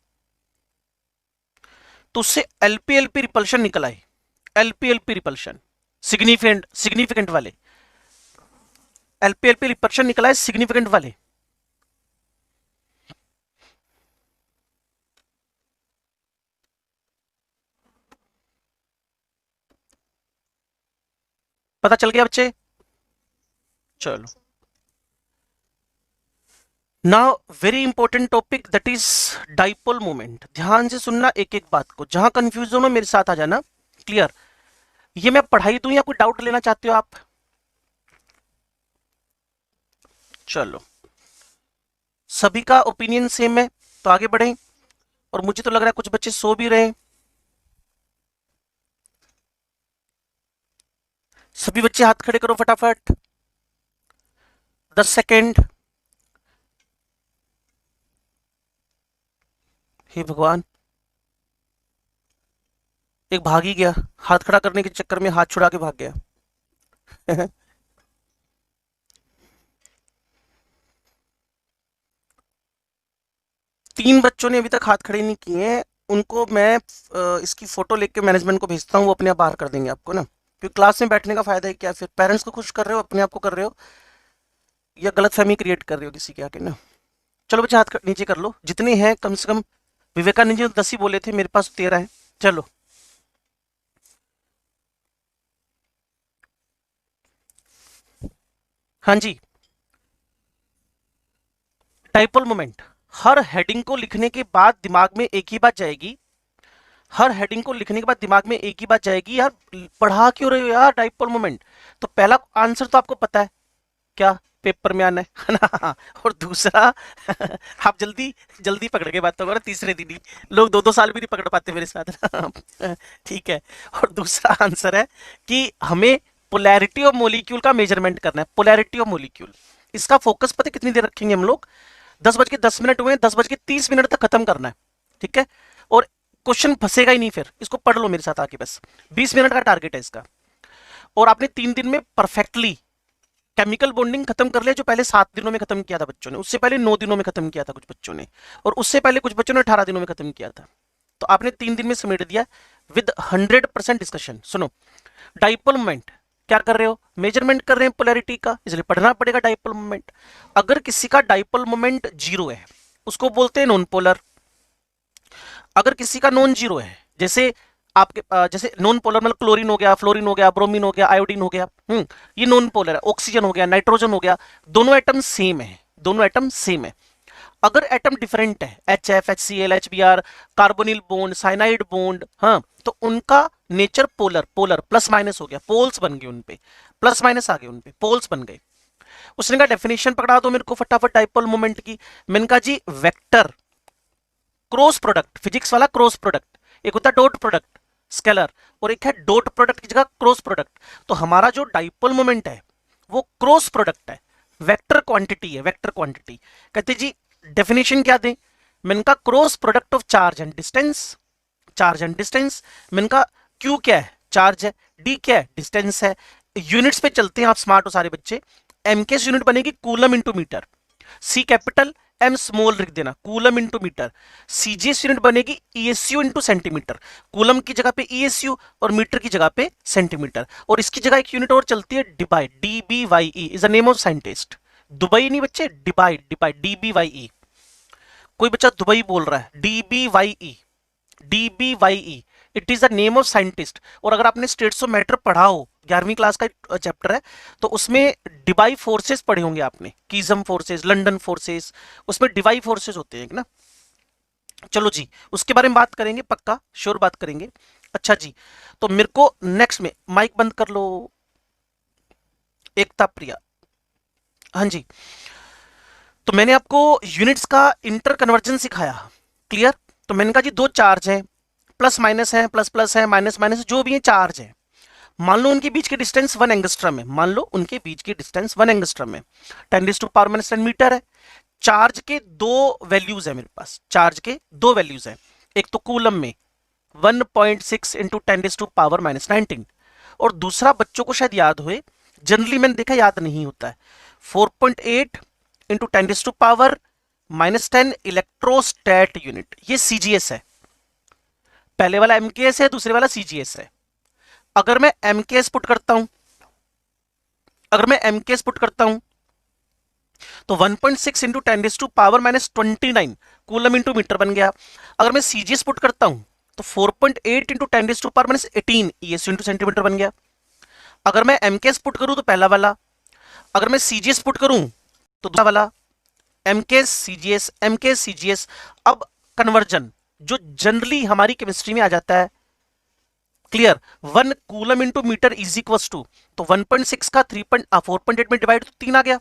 तो उससे एलपी रिपल्शन निकल आए। एलपी रिपल्शन सिग्निफिकेंट वाले, एलपी रिपल्शन निकला है सिग्निफिकेंट वाले। पता चल गया बच्चे? चलो, now very important topic that is dipole moment. ध्यान से सुनना एक एक बात को, जहां कंफ्यूजन हो मेरे साथ आ जाना। क्लियर? ये मैं पढ़ाई दूं या कोई डाउट लेना चाहते हो आप? चलो, सभी का ओपिनियन सेम है तो आगे बढ़ें। और मुझे तो लग रहा है कुछ बच्चे सो भी रहे हैं। सभी बच्चे हाथ खड़े करो फटाफट, 10 सेकेंड। हे भगवान, एक भाग ही गया, हाथ खड़ा करने के चक्कर में हाथ छुड़ा के भाग गया। तीन बच्चों ने अभी तक हाथ खड़े नहीं किए हैं, उनको मैं इसकी फोटो लेके मैनेजमेंट को भेजता हूँ, वो अपने आप बाहर कर देंगे आपको ना, क्योंकि क्लास में बैठने का फायदा है क्या, फिर पेरेंट्स को खुश कर रहे हो, अपने आप को कर रहे हो, या गलत फहमी क्रिएट कर रहे हो किसी के आके ना। चलो बच्चे हाथ नीचे कर लो, जितने हैं कम से कम, विवेकानंद जी 10 ही बोले थे, मेरे पास 13 है। चलो हाँ जी, डाइपोल मोमेंट, हर हेडिंग को लिखने के बाद दिमाग में एक ही बात जाएगी, हर हेडिंग को लिखने के बाद दिमाग में एक ही बात जाएगी, यार पढ़ा क्यों रहे हो यार डाइपोल मोमेंट। तो पहला आंसर तो आपको पता है क्या, पेपर में आना है ना। और दूसरा आप जल्दी जल्दी पकड़ के बात करो, तीसरे दिन ही, लोग 2-2 साल भी नहीं पकड़ पाते मेरे साथ ना। ठीक है। और दूसरा आंसर है कि हमें पोलैरिटी ऑफ मोलिक्यूल का मेजरमेंट करना है, पोलैरिटी ऑफ मोलिक्यूल। इसका फोकस पता है कितनी देर रखेंगे हम लोग, 10:10 हुए, 10:30 तक खत्म करना है। ठीक है। और क्वेश्चन फंसेगा ही नहीं, फिर इसको पढ़ लो मेरे साथ आके, बस 20 मिनट का टारगेट है इसका। और आपने 3 दिन में परफेक्टली केमिकल बॉन्डिंग खत्म कर लिया, जो पहले 7 दिनों में खत्म किया था बच्चों ने, उससे पहले 9 दिनों में खत्म किया था कुछ बच्चों ने, और उससे पहले कुछ बच्चों ने 18 दिनों में खत्म किया था। तो आपने 3 दिन में समेट दिया विद 100% डिस्कशन। सुनो, डाइपोल मोमेंट क्या कर रहे हो, मेजरमेंट कर रहे हैं पोलैरिटी का, इसलिए पढ़ना पड़ेगा डाइपोल मोमेंट। अगर किसी का डाइपोल मोमेंट 0 है उसको बोलते हैं नॉन पोलर। अगर किसी का नॉन जीरो है, जैसे आपके जैसे नॉन पोलर मतलब क्लोरीन हो गया, फ्लोरीन हो गया, ब्रोमीन हो गया, आयोडीन हो गया, ये नॉन पोलर है। ऑक्सीजन हो गया, नाइट्रोजन हो गया, दोनों एटम सेम है, दोनों एटम सेम है। अगर एटम डिफरेंट है, HF, HCl, HBr, carbonyl bond, cyanide bond, हाँ, तो उनका nature polar, polar plus minus हो गया, पोल्स बन गए उनपे, प्लस माइनस आ गए उनपे, पोल्स बन गए। उसने कहा डेफिनेशन पकड़ा दो मेरे को फटाफट डाइपोल मोमेंट की। मैंने कहा जी वेक्टर क्रॉस प्रोडक्ट, फिजिक्स वाला क्रॉस प्रोडक्ट, एक होता है डॉट प्रोडक्ट स्केलर, और एक है डॉट प्रोडक्ट की जगह क्रॉस प्रोडक्ट। तो हमारा जो डाइपोल मोमेंट है वो क्रॉस प्रोडक्ट है, वेक्टर क्वांटिटी है, वेक्टर क्वांटिटी। कहते जी डेफिनेशन क्या दें, मैंने कहा cross product of charge and distance, charge and distance. मैंने कहा क्यू क्या है, चार्ज है, डी क्या है, डिस्टेंस है। यूनिट्स पे चलते हैं, आप स्मार्ट हो सारे बच्चे। एम के यूनिट बनेगी coulomb into metre, C capital M small लिख देना, coulomb into metre. CGS unit बनेगी ईएसयू इंटू सेंटीमीटर, कूलम की जगह पे ईएसयू और मीटर की जगह पे सेंटीमीटर। और इसकी जगह एक यूनिट और चलती है Debye, DBYE is the name of scientist. Dubai नहीं बच्चे, डिबाई, डिबाई, DBYE। कोई बच्चा दुबई बोल रहा है, DBYE, DBYE, it is the name of scientist. और अगर आपने स्टेट्स ऑफ मैटर पढ़ा हो, 11वीं क्लास का चैप्टर है, तो उसमें डिबाई फोर्सेस पढ़े होंगे आपने, कीजम फोर्सेस, लंदन फोर्सेस, उसमें डिबाई फोर्सेस होते हैं ना। चलो जी, उसके बारे में बात करेंगे, पक्का श्योर बात करेंगे। अच्छा जी, तो मेरे को नेक्स्ट में माइक बंद कर लो, एकता प्रिया। हाँ जी, तो मैंने आपको यूनिट्स का इंटर कन्वर्जन सिखाया, क्लियर। तो मैंने कहा जी दो चार्ज हैं, प्लस माइनस है, प्लस प्लस है, माइनस माइनस, जो भी है चार्ज है। मान लो उनके बीच की डिस्टेंस 1 एंगस्ट्रम है, मान लो उनके बीच की डिस्टेंस 1 एंगस्ट्रम है, 10⁻⁻10 मीटर है। चार्ज के दो वैल्यूज है मेरे पास, चार्ज के दो वैल्यूज है। एक तो कूलम में 1.6 इंटू 10⁻⁻19, और दूसरा बच्चों को शायद याद होए, जनरली मैंने देखा याद नहीं होता है, 4.8 इंटू 10⁻⁻10 इलेक्ट्रोस्टैट यूनिट। ये सीजीएस है, पहले वाला एमकेएस है, दूसरे वाला सीजीएस है। अगर मैं एमकेएस पुट करता हूं, अगर मैं एमकेएस पुट करता हूं तो 1.6 इंटू 10⁻⁻29 कूलम इंटू मीटर बन गया। अगर मैं सीजीएस पुट करता हूं तो 4.8 इंटू 10⁻⁻18 ईएस इंटू सेंटीमीटर बन गया। अगर मैं एमकेएस पुट करूं तो पहला वाला, अगर मैं सीजीएस पुट करूं तो दूसरा वाला, एमकेएस सीजीएस, एमकेएस सीजीएस। अब कन्वर्जन जो जनरली हमारी केमिस्ट्री में आ जाता है, clear, 1 coulomb into metre is equal to, तो 1.6 का 4.8 में डिवाइड, तो 3 आ गया।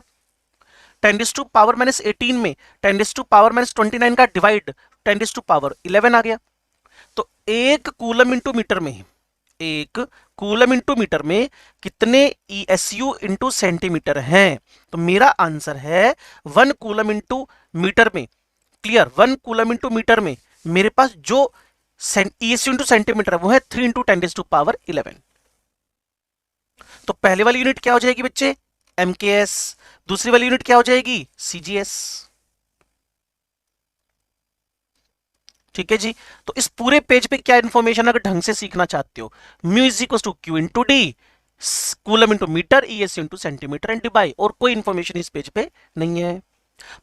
10⁻⁻18 में 10⁻⁻29 का डिवाइड 10⁻11 आ गया। तो एक कूलम इंटू मीटर में, एक कूलम इंटू मीटर में कितने ईएसयू इंटू सेंटीमीटर हैं, तो मेरा आंसर है 1 कूलम इंटू मीटर में, क्लियर, 1 कूलम इंटू मीटर में मेरे पास जो ईएसयू इंटू सेंटीमीटर है वो है 3 इंटू 10⁻11। तो पहले वाली यूनिट क्या हो जाएगी बच्चे, एमकेएस, दूसरी वाली यूनिट क्या हो जाएगी, सीजीएस। ठीक है जी। तो इस पूरे पेज पे क्या इंफॉर्मेशन अगर ढंग से सीखना चाहते हो, mu is equal to q into d, coulomb into metre, ES into centimetre and debye, और कोई इंफॉर्मेशन इस पेज पे नहीं है।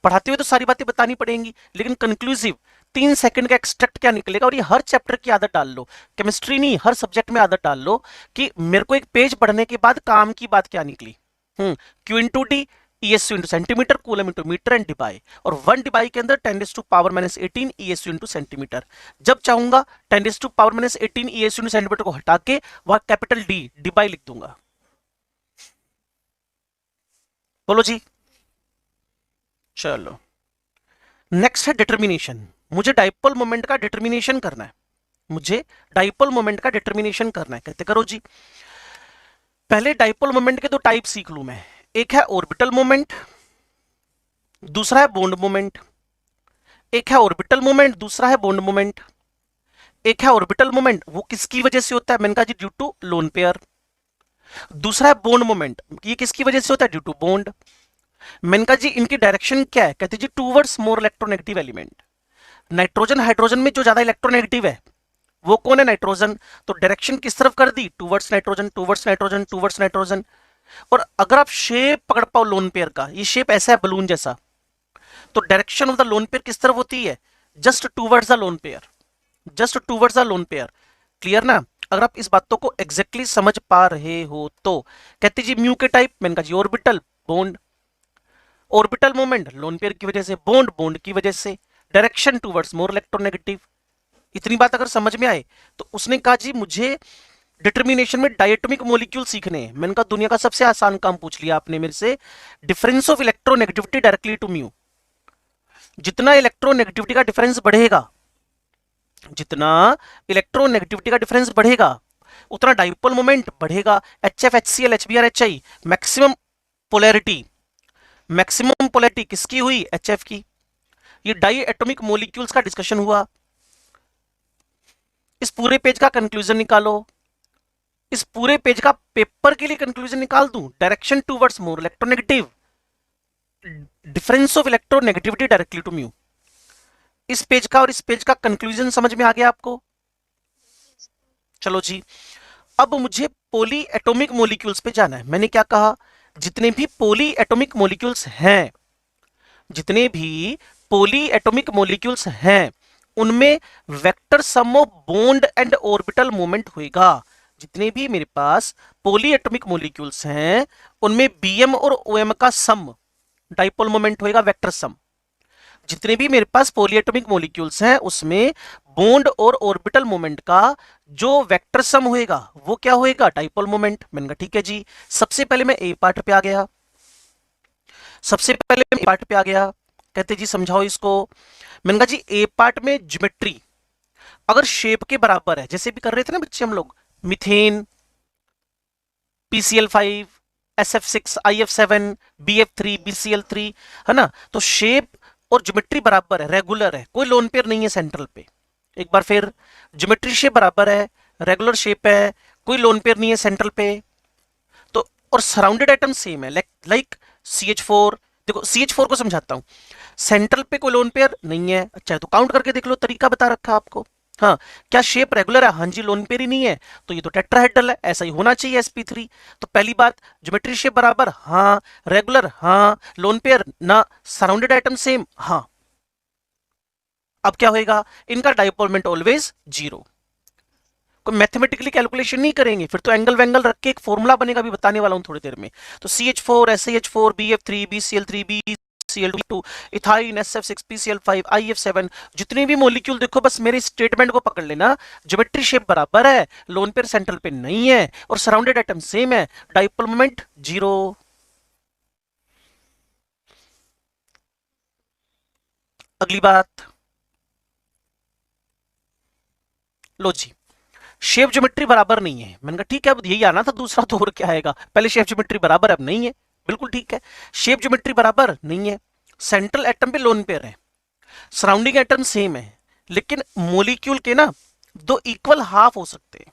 पढ़ाते हुए तो सारी बातें बतानी पड़ेंगी, लेकिन कंक्लूसिव 3 सेकंड का एक्सट्रैक्ट क्या निकलेगा, और ये हर चैप्टर की आदत डाल लो, केमिस्ट्री नहीं हर सब्जेक्ट में आदत डाल लो कि मेरे को एक पेज पढ़ने के बाद काम की बात क्या निकली। Q into d, ESU into centimetre, coulomb into metre and debye, और 1 डिबाई के अंदर 10⁻⁻18 ईएसयू इंटू सेंटीमीटर। जब चाहूंगा 10⁻⁻18 ईएसयू इंटू सेंटीमीटर को हटा के वहां कैपिटल डी डिबाई लिख दूंगा। बोलो जी। चलो नेक्स्ट है डिटर्मिनेशन। मुझे डाइपोल मोमेंट का डिटर्मिनेशन करना है, मुझे डाइपोल मोमेंट का डिटर्मिनेशन करना है। कहते करो जी। पहले डाइपोल मोमेंट के दो टाइप सीख लूं मैं, एक है ऑर्बिटल मोमेंट, दूसरा है बॉन्ड मोमेंट। एक है ऑर्बिटल मोमेंट, दूसरा है बॉन्ड मोमेंट। एक है ऑर्बिटल मोमेंट, वो किसकी वजह से होता है, मैंने कहा जी ड्यू टू लोन पेयर। दूसरा है बॉन्ड मोमेंट, ये किसकी वजह से होता है, ड्यू टू बॉन्ड। मैंने कहा जी इनकी डायरेक्शन क्या है, कहते जी towards more electronegative element. Nitrogen hydrogen में जो ज्यादा इलेक्ट्रोनेगेटिव है वो कौन है, नाइट्रोजन। तो डायरेक्शन किस तरफ कर दी, towards nitrogen, towards nitrogen, towards nitrogen. और अगर आप शेप पकड़ पाओ लोन पेयर का, ये शेप ऐसा है बलून जैसा, तो direction of the lone pair किस तरफ होती है, just towards the lone pair, just towards the lone pair. Clear ना। अगर आप इस बातों को एग्जैक्टली समझ पा रहे हो तो कहते जी म्यू के टाइप, मैंने कहा जी orbital bond, orbital moment lone pair की वजह से, बॉन्ड बॉन्ड की वजह से, डायरेक्शन टूवर्ड्स मोर इलेक्ट्रोनेगेटिव। इतनी बात अगर समझ में आए तो उसने कहा जी मुझे डिटर्मिनेशन में डायटोमिक मॉलिक्यूल सीखने हैं। मैंने कहा दुनिया का सबसे आसान काम पूछ लिया आपने मेरे से, difference of electronegativity directly to mu. जितना इलेक्ट्रोनेगेटिविटी का डिफरेंस बढ़ेगा, जितना इलेक्ट्रोनेगेटिविटी का डिफरेंस बढ़ेगा उतना डाइपोल मोमेंट बढ़ेगा। HF HCl HBr HI, maximum polarity, maximum polarity किसकी हुई, HF की। ये डाई एटॉमिक मॉलिक्यूल्स का डिस्कशन हुआ। इस पूरे पेज का कंक्लूजन निकालो, इस पूरे पेज का पेपर के लिए कंक्लूजन निकाल दूं, direction towards more electronegative, difference of electronegativity directly to mu. इस पेज का और इस पेज का कंक्लूजन समझ में आ गया आपको। चलो जी, अब मुझे पॉली एटॉमिक मॉलिक्यूल्स पे जाना है। मैंने क्या कहा, जितने भी पॉली एटॉमिक मॉलिक्यूल्स हैं, जितने भी पॉली एटॉमिक मॉलिक्यूल्स हैं उनमें vector sum of bond and orbital moment होएगा। जितने भी मेरे पास पॉली एटॉमिक मॉलिक्यूल्स हैं उनमें बीएम और ओएम का सम डाइपोल मोमेंट होएगा, वेक्टर सम। जितने भी मेरे पास पॉलीएटॉमिक मॉलिक्यूल्स हैं उसमें बॉन्ड और ऑर्बिटल मोमेंट का जो वेक्टर सम होएगा वो क्या होएगा, डाइपोल मोमेंट। मैंने कहा ठीक है जी। सबसे पहले मैं ए पार्ट पे आ गया, सबसे पहले मैं ए पार्ट पे आ गया। कहते जी समझाओ इसको। मैंने कहा जी ए पार्ट में ज्योमेट्री अगर शेप के बराबर है, जैसे भी कर रहे थे ना बच्चे हम लोग, methane, PCl5, SF6, IF7, BF3, BCl3, है ना। तो शेप और ज्योमेट्री बराबर है, रेगुलर है, कोई लोन पेयर नहीं है सेंट्रल पे। एक बार फिर, ज्योमेट्री शेप बराबर है, रेगुलर शेप है, कोई लोन पेयर नहीं है सेंट्रल पे। तो और सराउंडेड एटम सेम है, लाइक CH4। देखो CH4 को समझाता हूं, सेंट्रल पे कोई लोन पेयर नहीं है। अच्छा तो काउंट करके देख लो, तरीका बता रखा आपको। हाँ, क्या शेप रेगुलर है, हाँ जी, लोन पेयर ही नहीं है, तो ये तो टेट्राहेड्रल है, ऐसा ही होना चाहिए sp3। तो पहली बात, ज्योमेट्री शेप बराबर, हाँ, रेगुलर, हाँ, लोन पेयर ना, सराउंडेड आइटम सेम, हाँ। अब क्या होएगा, इनका डाइपोल मोमेंट ऑलवेज 0। कोई मैथमेटिकली कैलकुलेशन नहीं करेंगे, फिर तो एंगल वेंगल रख के एक फॉर्मूला बनेगा, भी बताने वाला हूं थोड़ी देर में। तो CH4 SiH4 BF3 BCl3 BCl2 ethyne SF6 PCl5 IF7, जितने भी मॉलिक्यूल देखो बस मेरे स्टेटमेंट को पकड़ लेना। ज्योमेट्री शेप बराबर है, लोन पेयर सेंट्रल पे नहीं है, और सराउंडेड एटम सेम है, डाइपोल मोमेंट 0। अगली बात, लो जी, शेप ज्योमेट्री बराबर नहीं है। मैंने कहा ठीक है, अब यही आना था, दूसरा तो और क्या आएगा। पहले शेप ज्योमेट्री बराबर, अब नहीं है, बिल्कुल ठीक है। शेप ज्योमेट्री बराबर नहीं है, सेंट्रल एटम पे लोन पेयर है, सराउंडिंग एटम सेम है, लेकिन मॉलिक्यूल के ना दो इक्वल हाफ हो सकते हैं।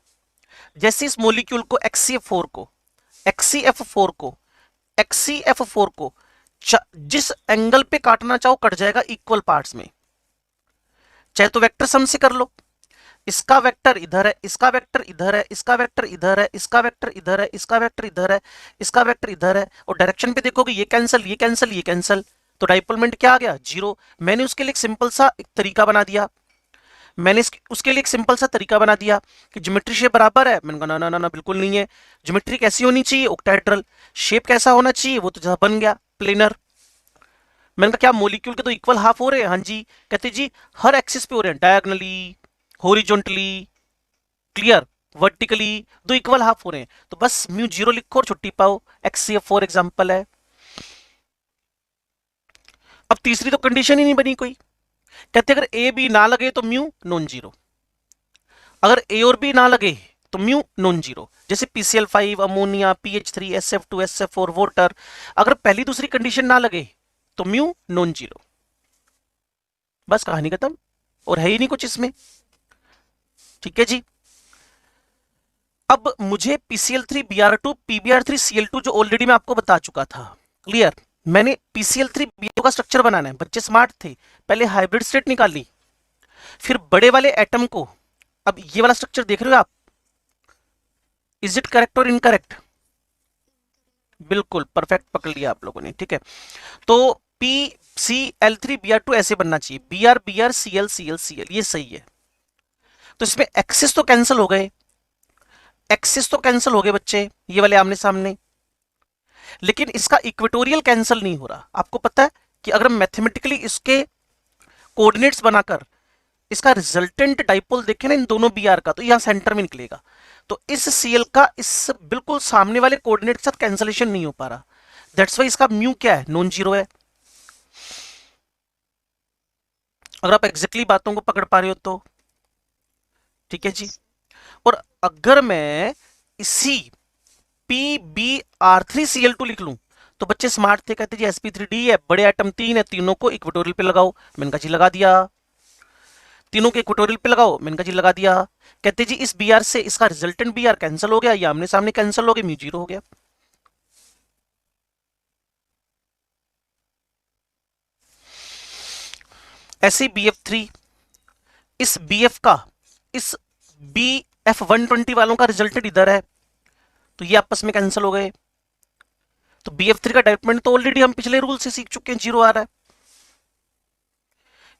जैसे इस मॉलिक्यूल को XCF4 को XCF4 को XCF4 को जिस एंगल पे काटना चाहो कट जाएगा इक्वल पार्ट्स में, चाहे तो वेक्टर सम से कर लो, इसका वेक्टर इधर है, इसका वेक्टर इधर है, इसका वेक्टर इधर है, इसका वेक्टर इधर है, इसका वेक्टर इधर है, इसका वेक्टर इधर है, और डायरेक्शन पे देखोगे ये कैंसिल, ये कैंसिल, ये कैंसिल, तो डाइपोल मोमेंट क्या आ गया, जीरो। मैंने उसके लिए एक सिंपल सा एक तरीका बना दिया, मैंने उसके लिए एक सिंपल सा तरीका बना दिया कि ज्योमेट्री शेप बराबर है। मैंने कहा ना ना ना ना बिल्कुल नहीं है, ज्योमेट्री कैसी होनी चाहिए, ऑक्टाहेड्रल। शेप कैसा होना चाहिए, वो तो जहां बन गया प्लेनर। मैंने कहा क्या मॉलिक्यूल के तो इक्वल हाफ हो रहे हैं, हाँ जी। कहते जी हर एक्सिस पे हो रहे हैं, डायगोनली, हॉरिजॉन्टली, क्लियर, वर्टिकली, दो इक्वल हाफ हो रहे हैं, तो बस म्यू जीरो लिखो और छुट्टी पाओ। एक्ससीएफ फॉर एग्जांपल है। अब तीसरी तो कंडीशन ही नहीं बनी कोई, कहते अगर ए बी ना लगे तो म्यू नॉन जीरो, अगर ए और बी ना लगे तो म्यू नॉन जीरो। जैसे PCl5, ammonia, PH3, SF2, SF4, water, अगर पहली दूसरी कंडीशन ना लगे तो म्यू नॉन जीरो, बस कहानी खत्म, और है ही नहीं कुछ इसमें। ठीक है जी। अब मुझे PCl3, Br2, PBr3, Cl2 जो ऑलरेडी मैं आपको बता चुका था, क्लियर। मैंने PCl3, Br2 का स्ट्रक्चर बनाना है, बच्चे स्मार्ट थे, पहले हाइब्रिड स्टेट निकाली, फिर बड़े वाले एटम को, अब ये वाला स्ट्रक्चर देख रहे हो आप, इज इट करेक्ट और इनकरेक्ट, बिल्कुल परफेक्ट पकड़ लिया आप लोगों ने, ठीक है। तो PCl3Br2 ऐसे बनना चाहिए, Br Cl, ये सही है। तो इसमें एक्सिस तो कैंसिल हो गए, एक्सिस तो कैंसिल हो गए बच्चे, ये वाले आमने सामने, लेकिन इसका इक्वेटोरियल कैंसिल नहीं हो रहा। आपको पता है कि अगर मैथमेटिकली इसके कोऑर्डिनेट्स बनाकर इसका रिजल्टेंट डाइपोल देखें ना इन दोनों Br का, तो यहां सेंटर में निकलेगा, तो इस Cl का इस बिल्कुल सामने वाले कोऑर्डिनेट के साथ कैंसलेशन नहीं हो पा रहा, दैट्स वाई इसका म्यू क्या है, नॉन जीरो है। अगर आप एग्जैक्टली बातों को पकड़ पा रहे हो तो ठीक है जी। और अगर मैं इसी PBr3Cl2 लिख लूं तो बच्चे स्मार्ट थे, कहते जी sp3d है, बड़े एटम तीन है, तीनों को इक्वेटोरियल पे लगाओ। मैंने कहा जी लगा दिया, तीनों के इक्वेटोरियल पे लगाओ, मैंने कहा जी लगा दिया। कहते जी इस Br से इसका रिजल्टेंट Br कैंसिल हो गया, ये आमने सामने कैंसिल हो गया, म्यू जीरो हो गया। ऐसे BF3, इस BF का इस BF120 वालों का रिजल्टेंट इधर है, तो ये आपस में कैंसिल हो गए, तो BF3 का डेवलपमेंट तो ऑलरेडी हम पिछले रूल से सीख चुके हैं, जीरो आ रहा है।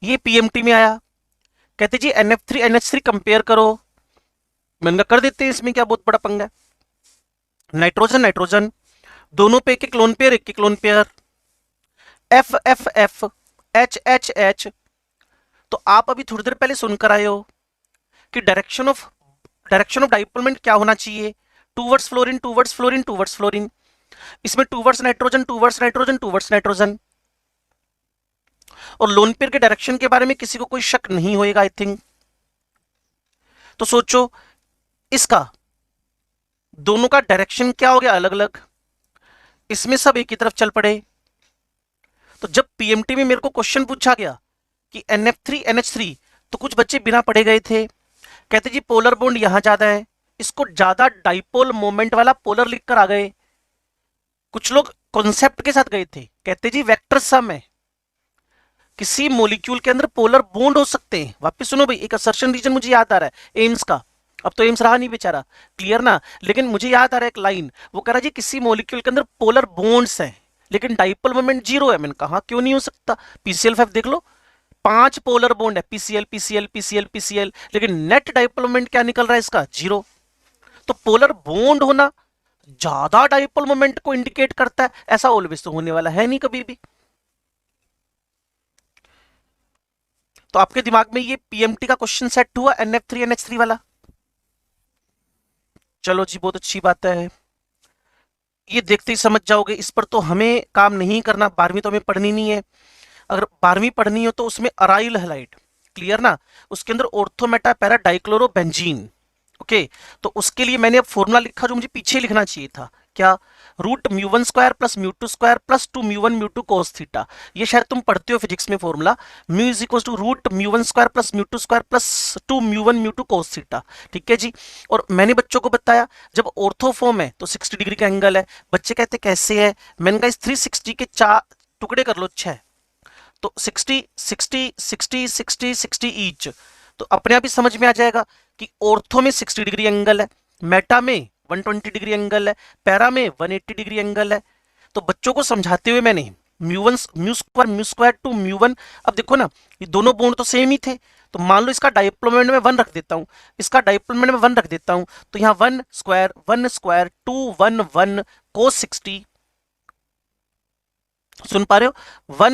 ये PMT में आया, कहते जी NF3 NH3 कंपेयर करो, मैंने कर देते हैं, इसमें क्या बहुत बड़ा पंगा है। नाइट्रोजन नाइट्रोजन दोनों पे एक एक लोन पेयर, एक एक lone pair, F F F H H H। तो आप अभी थोड़ी देर पहले सुनकर आए हो कि डायरेक्शन ऑफ डाइपोल मोमेंट क्या होना चाहिए, towards fluorine, towards fluorine, towards fluorine. इसमें towards nitrogen, towards nitrogen, towards nitrogen. और लोन पेयर के डायरेक्शन के बारे में किसी को कोई शक नहीं होएगा आई थिंक। तो सोचो इसका दोनों का डायरेक्शन क्या हो गया, अलग अलग, इसमें सब एक ही तरफ चल पड़े। तो जब PMT में मेरे को क्वेश्चन पूछा गया कि NF3 NH3, तो कुछ बच्चे बिना पढ़े गए थे, कहते जी पोलर बॉन्ड यहां ज्यादा है, इसको ज्यादा डाइपोल मोमेंट वाला पोलर लिखकर आ गए। कुछ लोग कॉन्सेप्ट के साथ गए थे, कहते जी वेक्टर सम है, किसी मॉलिक्यूल के अंदर पोलर बॉन्ड हो सकते हैं। वापस सुनो भाई, एक असर्शन रीजन मुझे याद आ रहा है एम्स का, अब तो एम्स रहा नहीं बेचारा, क्लियर ना, लेकिन मुझे याद आ रहा है एक लाइन, वो कह रहा जी किसी मॉलिक्यूल के अंदर पोलर बॉन्ड्स हैं लेकिन डाइपोल मोमेंट जीरो है। मैंने कहा क्यों नहीं हो सकता, PCl5 देख लो, 5 पोलर बॉन्ड है, PCl PCl PCl PCl, लेकिन नेट डाइपोल मोमेंट क्या निकल रहा है इसका, जीरो। तो पोलर बॉन्ड होना ज्यादा डाइपोल मोमेंट को इंडिकेट करता है, ऐसा ऑलवेज तो होने वाला है नहीं कभी भी। तो आपके दिमाग में ये PMT का क्वेश्चन सेट हुआ, NF3 NH3 वाला। चलो जी बहुत अच्छी बात है, ये देखते ही समझ जाओगे, इस पर तो हमें काम नहीं करना, 12वीं तो हमें पढ़नी नहीं है। अगर 12वीं पढ़नी हो तो उसमें अराइल हैलाइड, क्लियर ना, उसके अंदर ortho Meta para dichloro benzene, okay. तो उसके लिए मैंने अब फॉर्मूला लिखा जो मुझे पीछे लिखना चाहिए था, क्या, root mu one square plus mu two square plus 2 mu one mu two cos theta. ये शायद तुम पढ़ते हो फिजिक्स में formula, mu is equal to root mu one square plus mu two square plus 2 mu one mu two cos theta, ठीक है जी। और मैंने बच्चों को बताया जब ऑर्थो फॉर्म है तो 60 डिग्री का एंगल है। बच्चे कहते कैसे है, मैंने कहा इस 360 के 4 टुकड़े कर लो, 6, तो 60 60 60 60 60 ईच, तो अपने आप ही समझ में आ जाएगा कि ऑर्थो में 60 डिग्री एंगल है, मेटा में 120 डिग्री एंगल है, पैरा में 180 डिग्री एंगल है। तो बच्चों को समझाते हुए मैंने mu square to mu one, अब देखो ना ये दोनों बॉन्ड तो सेम ही थे, तो मान लो इसका डाइपोल मोमेंट में 1 रख देता हूं, इसका डाइपोल मोमेंट में 1 रख देता हूं, तो यहाँ 1 स्क्वायर 2 1 1 cos 60, सुन पा रहे हो, 1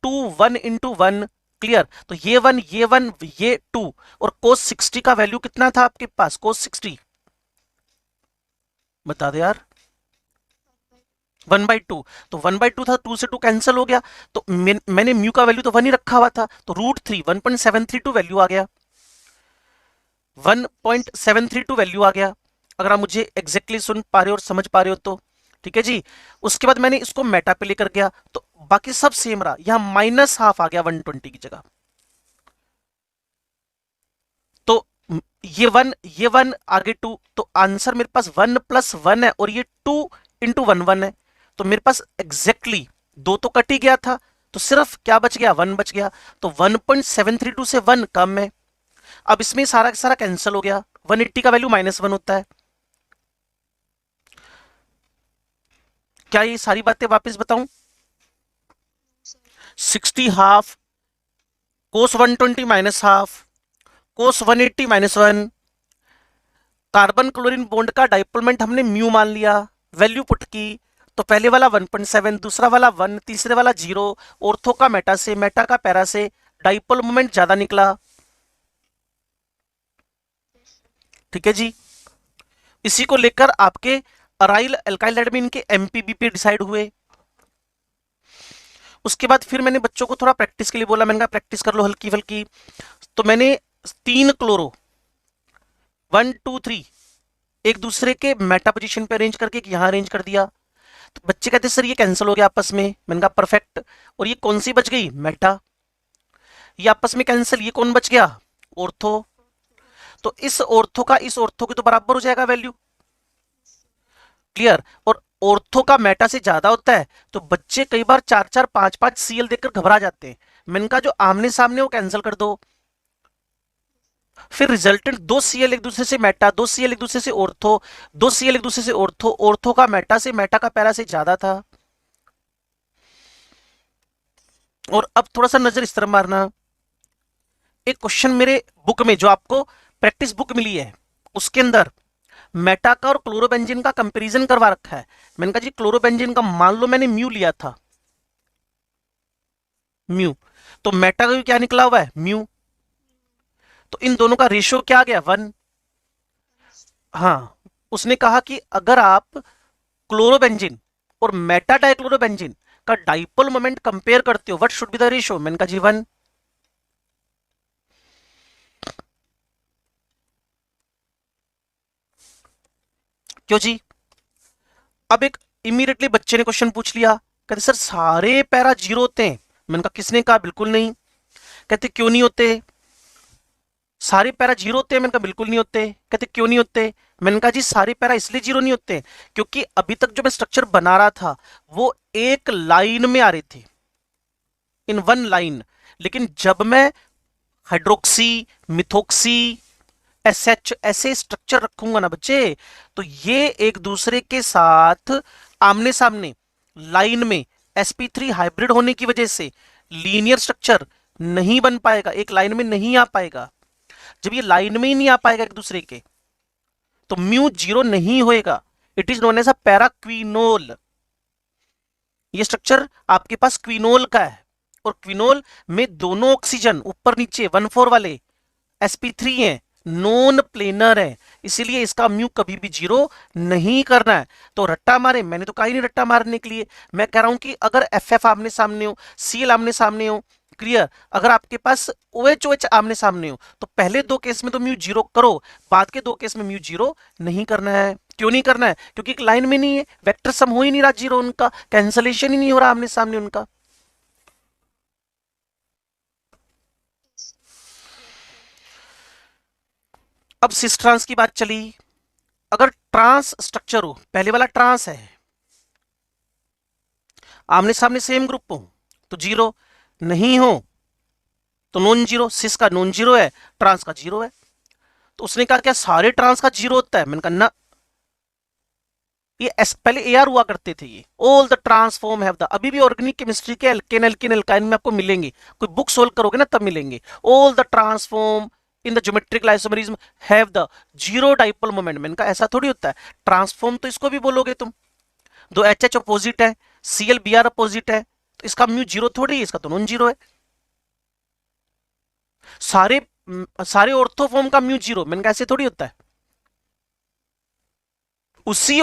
2 1 इंटू 1, क्लियर। तो ये 1 ये 1 ये 2, और cos 60 का वैल्यू कितना था आपके पास, cos 60 बता दे यार, 1/2, तो 1/2 था, 2 से 2 कैंसिल हो गया, तो मैंने म्यू का वैल्यू तो 1 ही रखा हुआ था, तो √3 1.732 वैल्यू आ गया, 1.732 वैल्यू आ गया, अगर आप मुझे एग्जैक्टली सुन पा रहे हो और समझ पा रहे हो तो ठीक है जी। उसके बाद मैंने इसको मेटा पे लेकर गया, तो बाकी सब सेम रहा, यहां -½ आ गया 120 की जगह, तो ये वन आगे 2, तो आंसर मेरे पास 1 + 1 है, और ये 2 × 1 1 है, तो मेरे पास एग्जैक्टली 2 तो कट ही गया था, तो सिर्फ क्या बच गया, 1 बच गया, तो 1.732 से 1 कम है। अब इसमें सारा सारा कैंसिल हो गया, 180 का वैल्यू -1 होता है। क्या ये सारी बातें वापस बताऊं, 60 half, cos 120 -½ cos 180 -1, carbon chlorine bond का डाइपोल मोमेंट हमने म्यू मान लिया, वैल्यू पुट की, तो पहले वाला 1.7, दूसरा वाला 1, तीसरे वाला 0, ऑर्थो का मेटा से, मेटा का पैरा से, डाइपोल मोमेंट ज्यादा निकला, ठीक है जी। इसी को लेकर आपके अराइल एल्काइल एडमिन के एमपीबीपी डिसाइड हुए। उसके बाद फिर मैंने बच्चों को थोड़ा प्रैक्टिस के लिए बोला, मैंने कहा प्रैक्टिस कर लो हल्की हल्की, तो मैंने 3 क्लोरो 1 2 3 एक दूसरे के मेटा पोजीशन पे अरेंज करके यहां अरेंज कर दिया, तो बच्चे कहते सर ये कैंसिल हो गया आपस में, मैंने कहा परफेक्ट, और ये कौन सी बच गई, मेटा, ये आपस में कैंसिल, ये कौन बच गया, ऑर्थो, तो इस ऑर्थो का इस ऑर्थो के तो बराबर हो जाएगा वैल्यू, क्लियर। और ऑर्थो का मेटा से ज्यादा होता है, तो बच्चे कई बार 4 4 5 5 सीएल देखकर घबरा जाते हैं, मैंने कहा जो आमने सामने वो कैंसिल कर दो, फिर रिजल्टेंट 2 सीएल एक दूसरे से मेटा, 2 सीएल एक दूसरे से ऑर्थो, 2 सीएल एक दूसरे से ऑर्थो, ऑर्थो का मेटा से मेटा का पैरा से ज्यादा था। और अब थोड़ा सा नजर इस तरफ मारना, एक क्वेश्चन मेरे बुक में जो आपको प्रैक्टिस बुक मिली है उसके अंदर मेटा का और क्लोरोबेंजीन का कंपैरिजन करवा रखा है, मैंने कहा जी क्लोरोबेंजीन का मान लो मैंने म्यू लिया था, म्यू, तो मेटा का भी क्या निकला हुआ है, म्यू, तो इन दोनों का रेशियो क्या आ गया, 1। हाँ, उसने कहा कि अगर आप क्लोरोबेंजीन और मेटा डाइक्लोरोबेंजीन का डाइपोल मोमेंट कंपेयर करते हो, what should be the ratio, मैंने कहा जी 1। क्यों जी। अब एक इमीडिएटली बच्चे ने क्वेश्चन पूछ लिया, कहते सर सारे पैरा 0 होते हैं, मैंने कहा किसने कहा, बिल्कुल नहीं, कहते क्यों नहीं होते, सारे पैरा 0 होते हैं, मैंने कहा बिल्कुल नहीं होते, कहते क्यों नहीं होते, मैंने कहा जी सारे पैरा इसलिए 0 नहीं होते क्योंकि अभी तक जो मैं स्ट्रक्चर बना रहा था वो एक लाइन में आ रहे थे, इन 1 लाइन, लेकिन जब मैं हाइड्रोक्सी मिथोक्सी एसएच ऐसे स्ट्रक्चर रखूंगा ना बच्चे, तो ये एक दूसरे के साथ आमने सामने लाइन में sp3 हाइब्रिड होने की वजह से लीनियर स्ट्रक्चर नहीं बन पाएगा, एक लाइन में नहीं आ पाएगा। जब ये लाइन में ही नहीं आ पाएगा एक दूसरे के, तो म्यू 0 नहीं होएगा, it is known as a paraquinol. ये स्ट्रक्चर आपके पास क्विनोल का है, और क्विनोल में दोनों ऑक्सीजन ऊपर नीचे 1,4 वाले sp3 हैं, नॉन प्लेनर है, इसीलिए इसका म्यू कभी भी 0 नहीं करना है। तो रट्टा मारे, मैंने तो कहा ही नहीं रट्टा मारने के लिए, मैं कह रहा हूं कि अगर एफ आमने सामने हो, सीएल आमने सामने हो, क्लियर, अगर आपके पास OH OH आमने सामने हो, तो पहले 2 केस में तो म्यू 0 करो, बाद के 2 केस में म्यू 0 नहीं करना है। क्यों नहीं करना है, क्योंकि एक लाइन में नहीं है, वेक्टर सम हो ही नहीं रहा 0, उनका कैंसलेशन ही नहीं हो रहा आमने सामने उनका। अब सिस ट्रांस की बात चली, अगर ट्रांस स्ट्रक्चर हो, पहले वाला ट्रांस है, आमने सामने सेम ग्रुप हो तो जीरो, नहीं हो तो नॉन जीरो। सिस का नॉन जीरो है, ट्रांस का जीरो है। तो उसने कहा क्या सारे ट्रांस का जीरो होता है? मैंने कहा ना, ये पहले एआर हुआ करते थे ये। All the transform have the, अभी भी ऑर्गेनिक केमिस्ट्री के एल्केन एल्किन एल्काइन में आपको मिलेंगे, कोई बुक सोल्व करोगे ना तब मिलेंगे। All the transform in the geometrical isomerism have the zero dipole moment. मैंने कहा ऐसा थोड़ी होता है, ट्रांसफॉर्म तो इसको भी बोलोगे तुम। दो एच एच अपोजिट है, C L B R opposite है, तो इसका म्यू जीरो थोड़ी है, इसका तो नॉन जीरो है। सारे सारे ऑर्थोफॉर्म का म्यू जीरो, मैंने कहा ऐसे थोड़ी होता है। उसी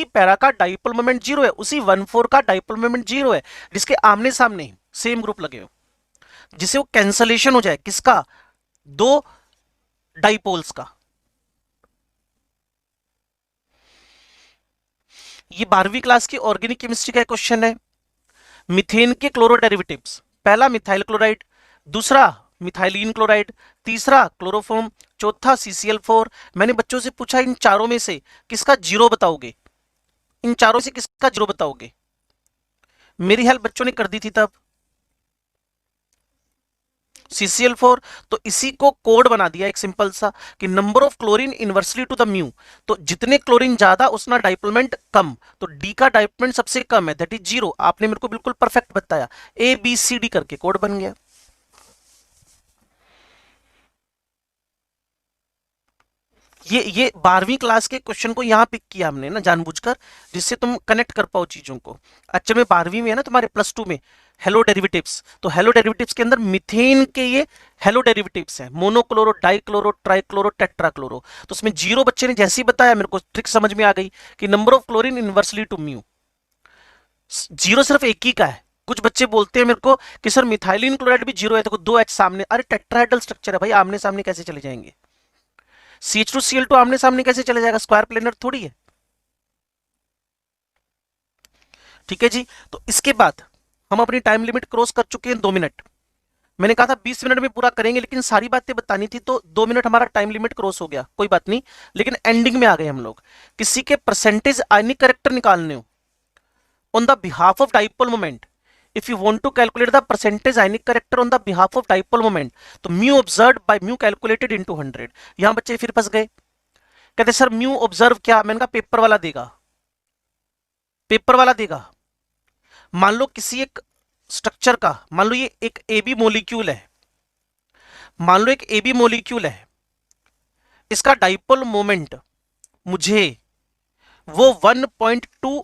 पैरा का डाइपोल मोमेंट जीरो है, उसी 1,4 का डाइपोल मोमेंट जीरो है, जिसके आमने सामने सेम ग्रुप लगे हो, जिसे वो कैंसलेशन हो जाए किसका? दो डाइपोल्स का। ये 12वीं क्लास की ऑर्गेनिक केमिस्ट्री का क्वेश्चन है। मीथेन के क्लोरो डेरिवेटिव्स, पहला मिथाइल क्लोराइड, दूसरा मिथाइलिन क्लोराइड, तीसरा क्लोरोफॉर्म, चौथा CCl4। मैंने बच्चों से पूछा इन चारों में से किसका जीरो बताओगे, इन चारों से किसका जीरो बताओगे? मेरी हेल्प बच्चों ने कर दी थी तब, CCl4। तो इसी को कोड बना दिया एक सिंपल सा कि number of chlorine inversely to the mu. तो जितने क्लोरीन ज्यादा उतना डाइपोलमेंट कम, तो डी का डाइपोलमेंट सबसे कम है, दैट इज जीरो। आपने मेरे को बिल्कुल परफेक्ट बताया, ABCD करके कोड बन गया। ये 12वीं क्लास के क्वेश्चन को यहां पिक किया हमने ना जानबूझकर, जिससे तुम कनेक्ट कर पाओ चीजों को। एक्चुअल में 12वीं में है ना तुम्हारे +2 में हेलो डेरिवेटिव्स, तो हेलो डेरिवेटिव्स के अंदर मीथेन के ये हेलो डेरिवेटिव्स हैं, मोनोक्लोरो, डाइक्लोरो, ट्राइक्लोरो, टेट्राक्लोरो। तो उसमें जीरो बच्चे ने जैसे ही बताया मेरे को ट्रिक समझ में आ गई कि number of chlorine inversely to mu. Zero सिर्फ एक ही का है। कुछ बच्चे बोलते हैं मेरे को कि सर मिथाइलिन क्लोराइड भी जीरो है, तो दो एच सामने, अरे टेट्राहेड्रल स्ट्रक्चर है भाई, आमने सामने कैसे चले जाएंगे? CH2Cl2 आमने सामने कैसे चले जाएगा? स्क्वायर प्लेनर थोड़ी है। ठीक है जी। तो इसके बाद हम अपनी टाइम लिमिट क्रॉस कर चुके हैं 2 मिनट। मैंने कहा था 20 मिनट में पूरा करेंगे, लेकिन सारी बातें बतानी थी, तो 2 मिनट हमारा टाइम लिमिट क्रॉस हो गया, कोई बात नहीं। लेकिन एंडिंग में आ गए हम लोग। किसी के परसेंटेज आयनिक करेक्टर निकालने हो on the behalf of dipole moment, if you want to calculate the percentage ionic character on the behalf of dipole moment, तो mu observed by mu calculated into 100। यहां बच्चे फिर फंस गए, कहते सर म्यू ऑब्जर्व क्या? मैंने कहा पेपर वाला देगा, पेपर वाला देगा। मान लो किसी एक स्ट्रक्चर का, मान लो ये एक AB मॉलिक्यूल है, मान लो एक AB मॉलिक्यूल है, इसका डाइपोल मोमेंट मुझे वो 1.2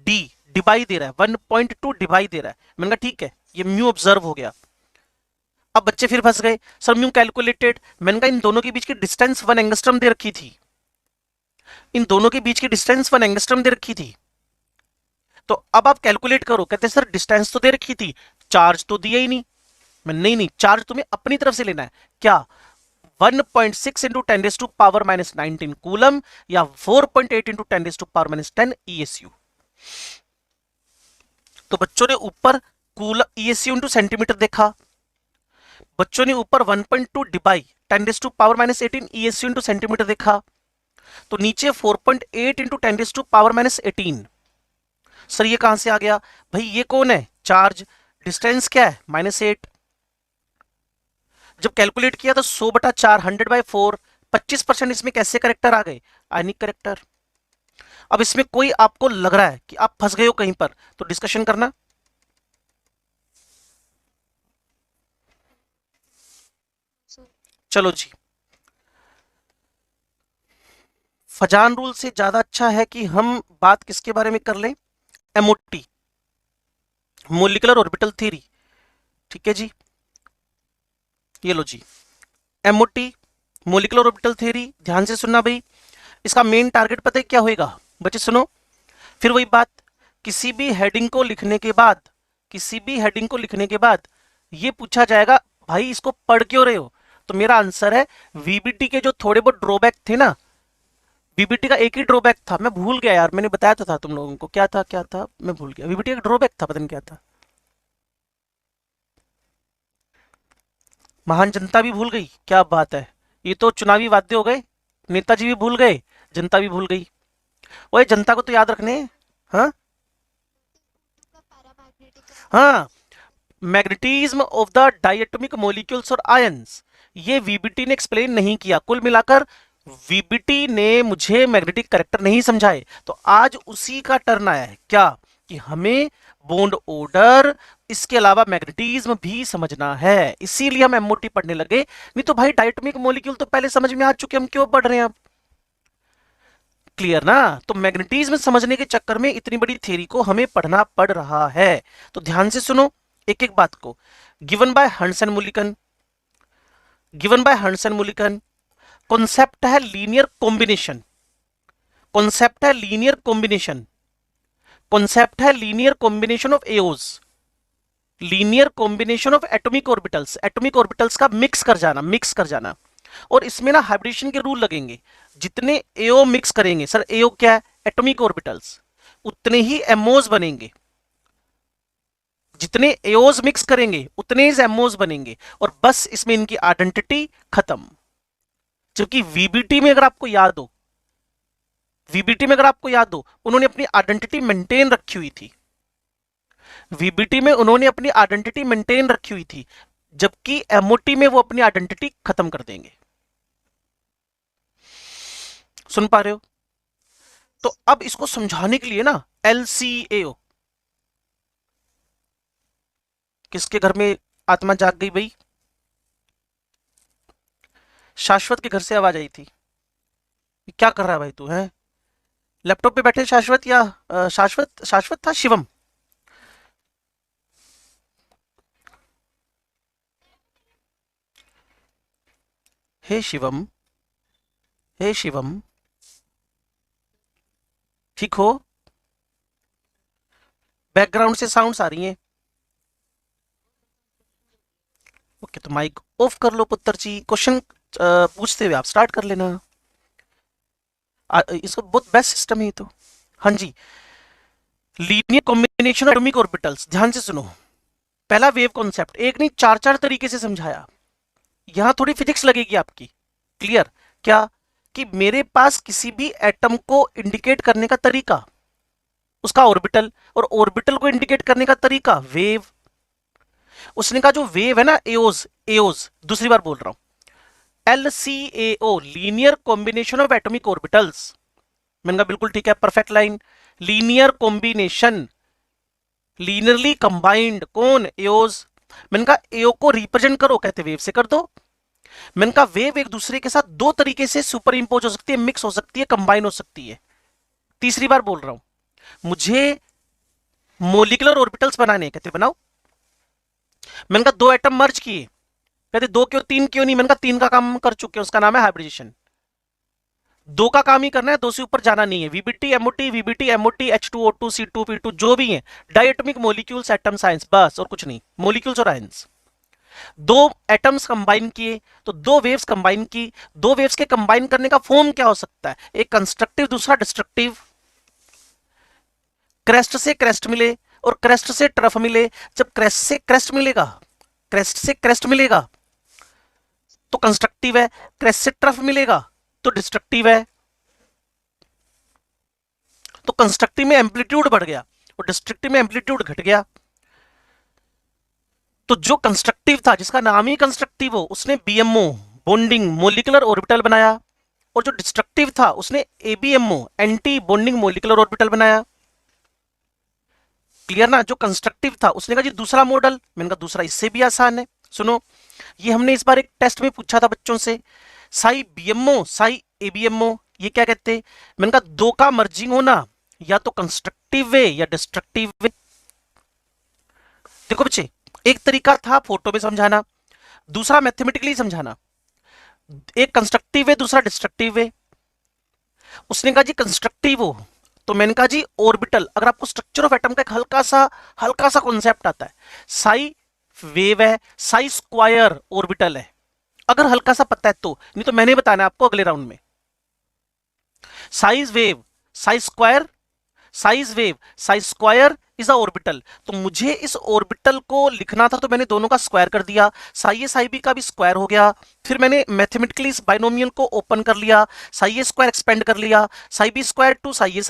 डी डिवाई दे रहा है, 1.2 डिवाई दे रहा है। मैंने कहा ठीक है, ये म्यू ऑब्जर्व हो गया। अब बच्चे फिर फंस गए, सर म्यू कैलकुलेटेड। मैंने कहा इन दोनों के बीच की डिस्टेंस 1 एंगस्ट्रम दे रखी थी, इन दोनों के बीच की डिस्टेंस 1 एंगस्ट्रम दे रखी थी। तो अब आप कैलकुलेट करो। कहते सर डिस्टेंस तो दे रखी थी, चार्ज तो दिया ही नहीं। मैं नहीं, चार्ज तुम्हें अपनी तरफ से लेना है। क्या 1.6 इंटू 10⁻⁻19 कूलम, या 4.8 इंटू 10⁻⁻10 ESU? तो बच्चों ने ऊपर कूलम ESU इंटू सेंटीमीटर देखा, बच्चों ने ऊपर 1.2 डिवाई 10⁻⁻18 ESU इंटू सेंटीमीटर देखा, तो नीचे 4.8 इंटू 10⁻⁻18। सर ये कहां से आ गया भाई? ये कौन है? चार्ज। डिस्टेंस क्या है? -8। जब कैलकुलेट किया तो 100/4 100/4, 25% इसमें कैसे करेक्टर आ गए? आयनिक करेक्टर। अब इसमें कोई आपको लग रहा है कि आप फंस गए हो कहीं पर, तो डिस्कशन करना। चलो जी, फजान रूल से ज्यादा अच्छा है कि हम बात किसके बारे में कर लें? MOT, molecular orbital theory. ठीक है जी, ये लो जी, MOT मोलिकुलर ऑर्बिटल थ्योरी। ध्यान से सुनना भाई, इसका मेन टारगेट पता है क्या होएगा? बच्चे सुनो, फिर वही बात, किसी भी हेडिंग को लिखने के बाद, किसी भी हेडिंग को लिखने के बाद ये पूछा जाएगा भाई इसको पढ़ क्यों रहे हो? तो मेरा आंसर है VBT के जो थोड़े बहुत ड्रॉबैक थे ना, VBT का एक ही ड्रॉबैक था, मैं भूल गया यार, मैंने बताया तो था तुम लोगों को, क्या था मैं भूल गया। VBT का ड्रॉबैक था, पता नहीं क्या था। महान जनता भी भूल गई, क्या बात है, ये तो चुनावी वाद्य हो गए। नेताजी भी भूल गए, जनता भी भूल गई। वही जनता को तो याद रखने हैं। हाँ, हाँ, magnetism of the diatomic molecules और आयंस, ये वीबीटी ने एक्सप्लेन नहीं किया। कुल मिलाकर वीबीटी ने मुझे मैग्नेटिक कैरेक्टर नहीं समझाए, तो आज उसी का टर्न आया है क्या कि हमें बॉन्ड ऑर्डर, इसके अलावा मैग्नेटिज्म भी समझना है, इसीलिए हम एमओटी पढ़ने लगे। नहीं तो भाई डायटोमिक मॉलिक्यूल तो पहले समझ में आ चुके, हम क्यों पढ़ रहे हैं अब? क्लियर ना? तो मैग्नेटिज्म समझने के चक्कर में इतनी बड़ी थ्योरी को हमें पढ़ना पड़ रहा है। तो ध्यान से सुनो एक एक बात को। Given by Hund and Mulliken, given by Hund and Mulliken, concept है लीनियर कॉम्बिनेशन, कॉन्सेप्ट है लीनियर कॉम्बिनेशन, कॉन्सेप्ट है linear combination of AOs, linear combination of atomic orbitals, atomic orbitals का मिक्स कर जाना, मिक्स कर जाना। और इसमें ना हाइब्रिडेशन के रूल लगेंगे, जितने एओ मिक्स करेंगे, सर एओ क्या है? एटॉमिक ऑर्बिटल्स, उतने ही एमओज बनेंगे, जितने एओज मिक्स करेंगे उतने ही एमओज बनेंगे, और बस इसमें इनकी आइडेंटिटी खत्म। जबकि वीबीटी में अगर आपको याद हो, वीबीटी में अगर आपको याद हो, उन्होंने अपनी आइडेंटिटी मेंटेन रखी हुई थी, वीबीटी में उन्होंने अपनी आइडेंटिटी मेंटेन रखी हुई थी, जबकि एमओटी में वो अपनी आइडेंटिटी खत्म कर देंगे। सुन पा रहे हो? तो अब इसको समझाने के लिए ना एलसीएओ, किसके घर में आत्मा जाग गई भाई? शाश्वत के घर से आवाज आई थी। क्या कर रहा है भाई तू? है लैपटॉप पे बैठे शाश्वत, या शाश्वत, शाश्वत था शिवम? हे शिवम, हे शिवम, ठीक हो? बैकग्राउंड से साउंड्स आ रही हैं। ओके, तो माइक ऑफ कर लो पुत्र जी। क्वेश्चन पूछते हुए आप स्टार्ट कर लेना। इसका बहुत बेस्ट सिस्टम है ये तो। हाँ जी, लीनियर कॉम्बिनेशन एटॉमिक ऑर्बिटल्स, ध्यान से सुनो। पहला वेव कॉन्सेप्ट, एक नहीं चार चार तरीके से समझाया। यहां थोड़ी फिजिक्स लगेगी आपकी। क्लियर? क्या कि मेरे पास किसी भी एटम को इंडिकेट करने का तरीका, उसका ऑर्बिटल, और ऑर्बिटल को इंडिकेट करने का तरीका वेव। उसने कहा जो वेव है ना एओज, एओज, दूसरी बार बोल रहा हूं, LCAO, linear combination of atomic orbitals. मैंने कहा बिल्कुल ठीक है, perfect line. Linear combination, linearly combined, कौन? एओज। मैंने कहा एओ को रिप्रेजेंट करो, कहते वेव से कर दो। मैंने कहा वेव एक दूसरे के साथ दो तरीके से सुपर इंपोज हो सकती है, मिक्स हो सकती है, कंबाइन हो सकती है। तीसरी बार बोल रहा हूं, मुझे मोलिकुलर ऑर्बिटल्स बनाने, कहते बनाओ। मैंने कहा दो एटम मर्ज किए, कहते दो क्यों, तीन क्यों नहीं? मैंने कहा तीन का काम कर चुके हैं, उसका नाम है हाइब्रिडेशन। दो का काम ही करना है, दो से ऊपर जाना नहीं है। VBT MOT, VBT MOT, H2O2, C2P2, जो भी है डायटोमिक मॉलिक्यूल्स, एटम साइंस, बस और कुछ नहीं। मॉलिक्यूल्स और आयंस, दो एटम्स कंबाइन किए तो दो वेव्स कंबाइन की। दो वेव्स के कंबाइन करने का फॉर्म क्या हो सकता है? एक कंस्ट्रक्टिव, दूसरा डिस्ट्रक्टिव। क्रेस्ट से क्रेस्ट मिले और क्रेस्ट से ट्रफ मिले। जब क्रेस्ट से क्रेस्ट मिलेगा, क्रेस्ट से क्रेस्ट मिलेगा तो कंस्ट्रक्टिव है, क्रेस्ट से ट्रफ मिलेगा तो डिस्ट्रक्टिव है। तो कंस्ट्रक्टिव में एम्पलीट्यूड बढ़ गया और डिस्ट्रक्टिव में एम्पलीट्यूड घट गया। तो जो कंस्ट्रक्टिव था, जिसका नाम ही कंस्ट्रक्टिव हो, उसने बीएमओ, बॉन्डिंग मोलिकुलर ऑर्बिटल बनाया, और जो डिस्ट्रक्टिव था उसने ABMO, anti bonding molecular orbital बनाया। क्लियर ना? जो कंस्ट्रक्टिव था उसने कहा जी दूसरा मॉडल। मैंने कहा दूसरा इससे भी आसान है। सुनो, ये हमने इस बार एक टेस्ट में पूछा था बच्चों से, साई बीएमओ, साई एबीएमओ, ये क्या कहते हैं? मैंने कहा दो का मर्जिंग होना या तो कंस्ट्रक्टिव वे या डिस्ट्रक्टिव वे। देखो बच्चे, एक तरीका था फोटो में समझाना, दूसरा मैथमेटिकली समझाना। एक कंस्ट्रक्टिव वे, दूसरा डिस्ट्रक्टिव वे। उसने कहा जी कंस्ट्रक्टिव हो, तो मैंने कहा जी ऑर्बिटल। अगर आपको स्ट्रक्चर ऑफ एटम का एक हल्का सा कॉन्सेप्ट आता है, साई वेव है, साई स्क्वायर ऑर्बिटल है, अगर हल्का सा पता है तो, नहीं तो मैंने बताना है आपको अगले राउंड में। Size wave, size square, size wave, size square is a orbital. तो मुझे इस ऑर्बिटल को लिखना था तो मैंने दोनों का स्क्वायर कर दिया, साई ए साई बी का भी स्क्वायर हो गया। फिर मैंने मैथमेटिकली इस बाइनोमियल को ओपन कर लिया, साई ए स्क्वायर एक्सपेंड कर लिया, psi B square two psi A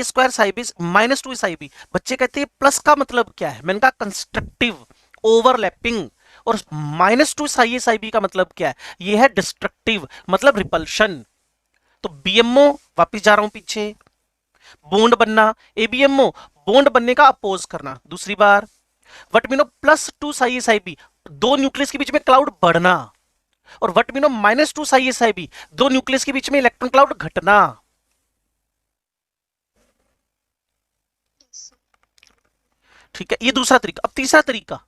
square psi B minus two psi B. बच्चे कहते हैं प्लस का मतलब क्या है, मैंने कहा कंस्ट्रक्टिव ओवरलैपिंग। और माइनस टू साई बी का मतलब क्या है, ये है डिस्ट्रक्टिव मतलब रिपल्शन। तो बीएमओ वापिस जा रहा हूं पीछे, बॉन्ड बनना, एबीएमओ बॉन्ड बनने का अपोज करना। दूसरी बार वट मीनो प्लस टू साई बी, दो न्यूक्लियस के बीच में क्लाउड बढ़ना। और वट मीनो माइनस टू साई बी, दो न्यूक्लियस के बीच में इलेक्ट्रॉन क्लाउड घटना। ठीक है, ये दूसरा तरीका। अब तीसरा तरीका,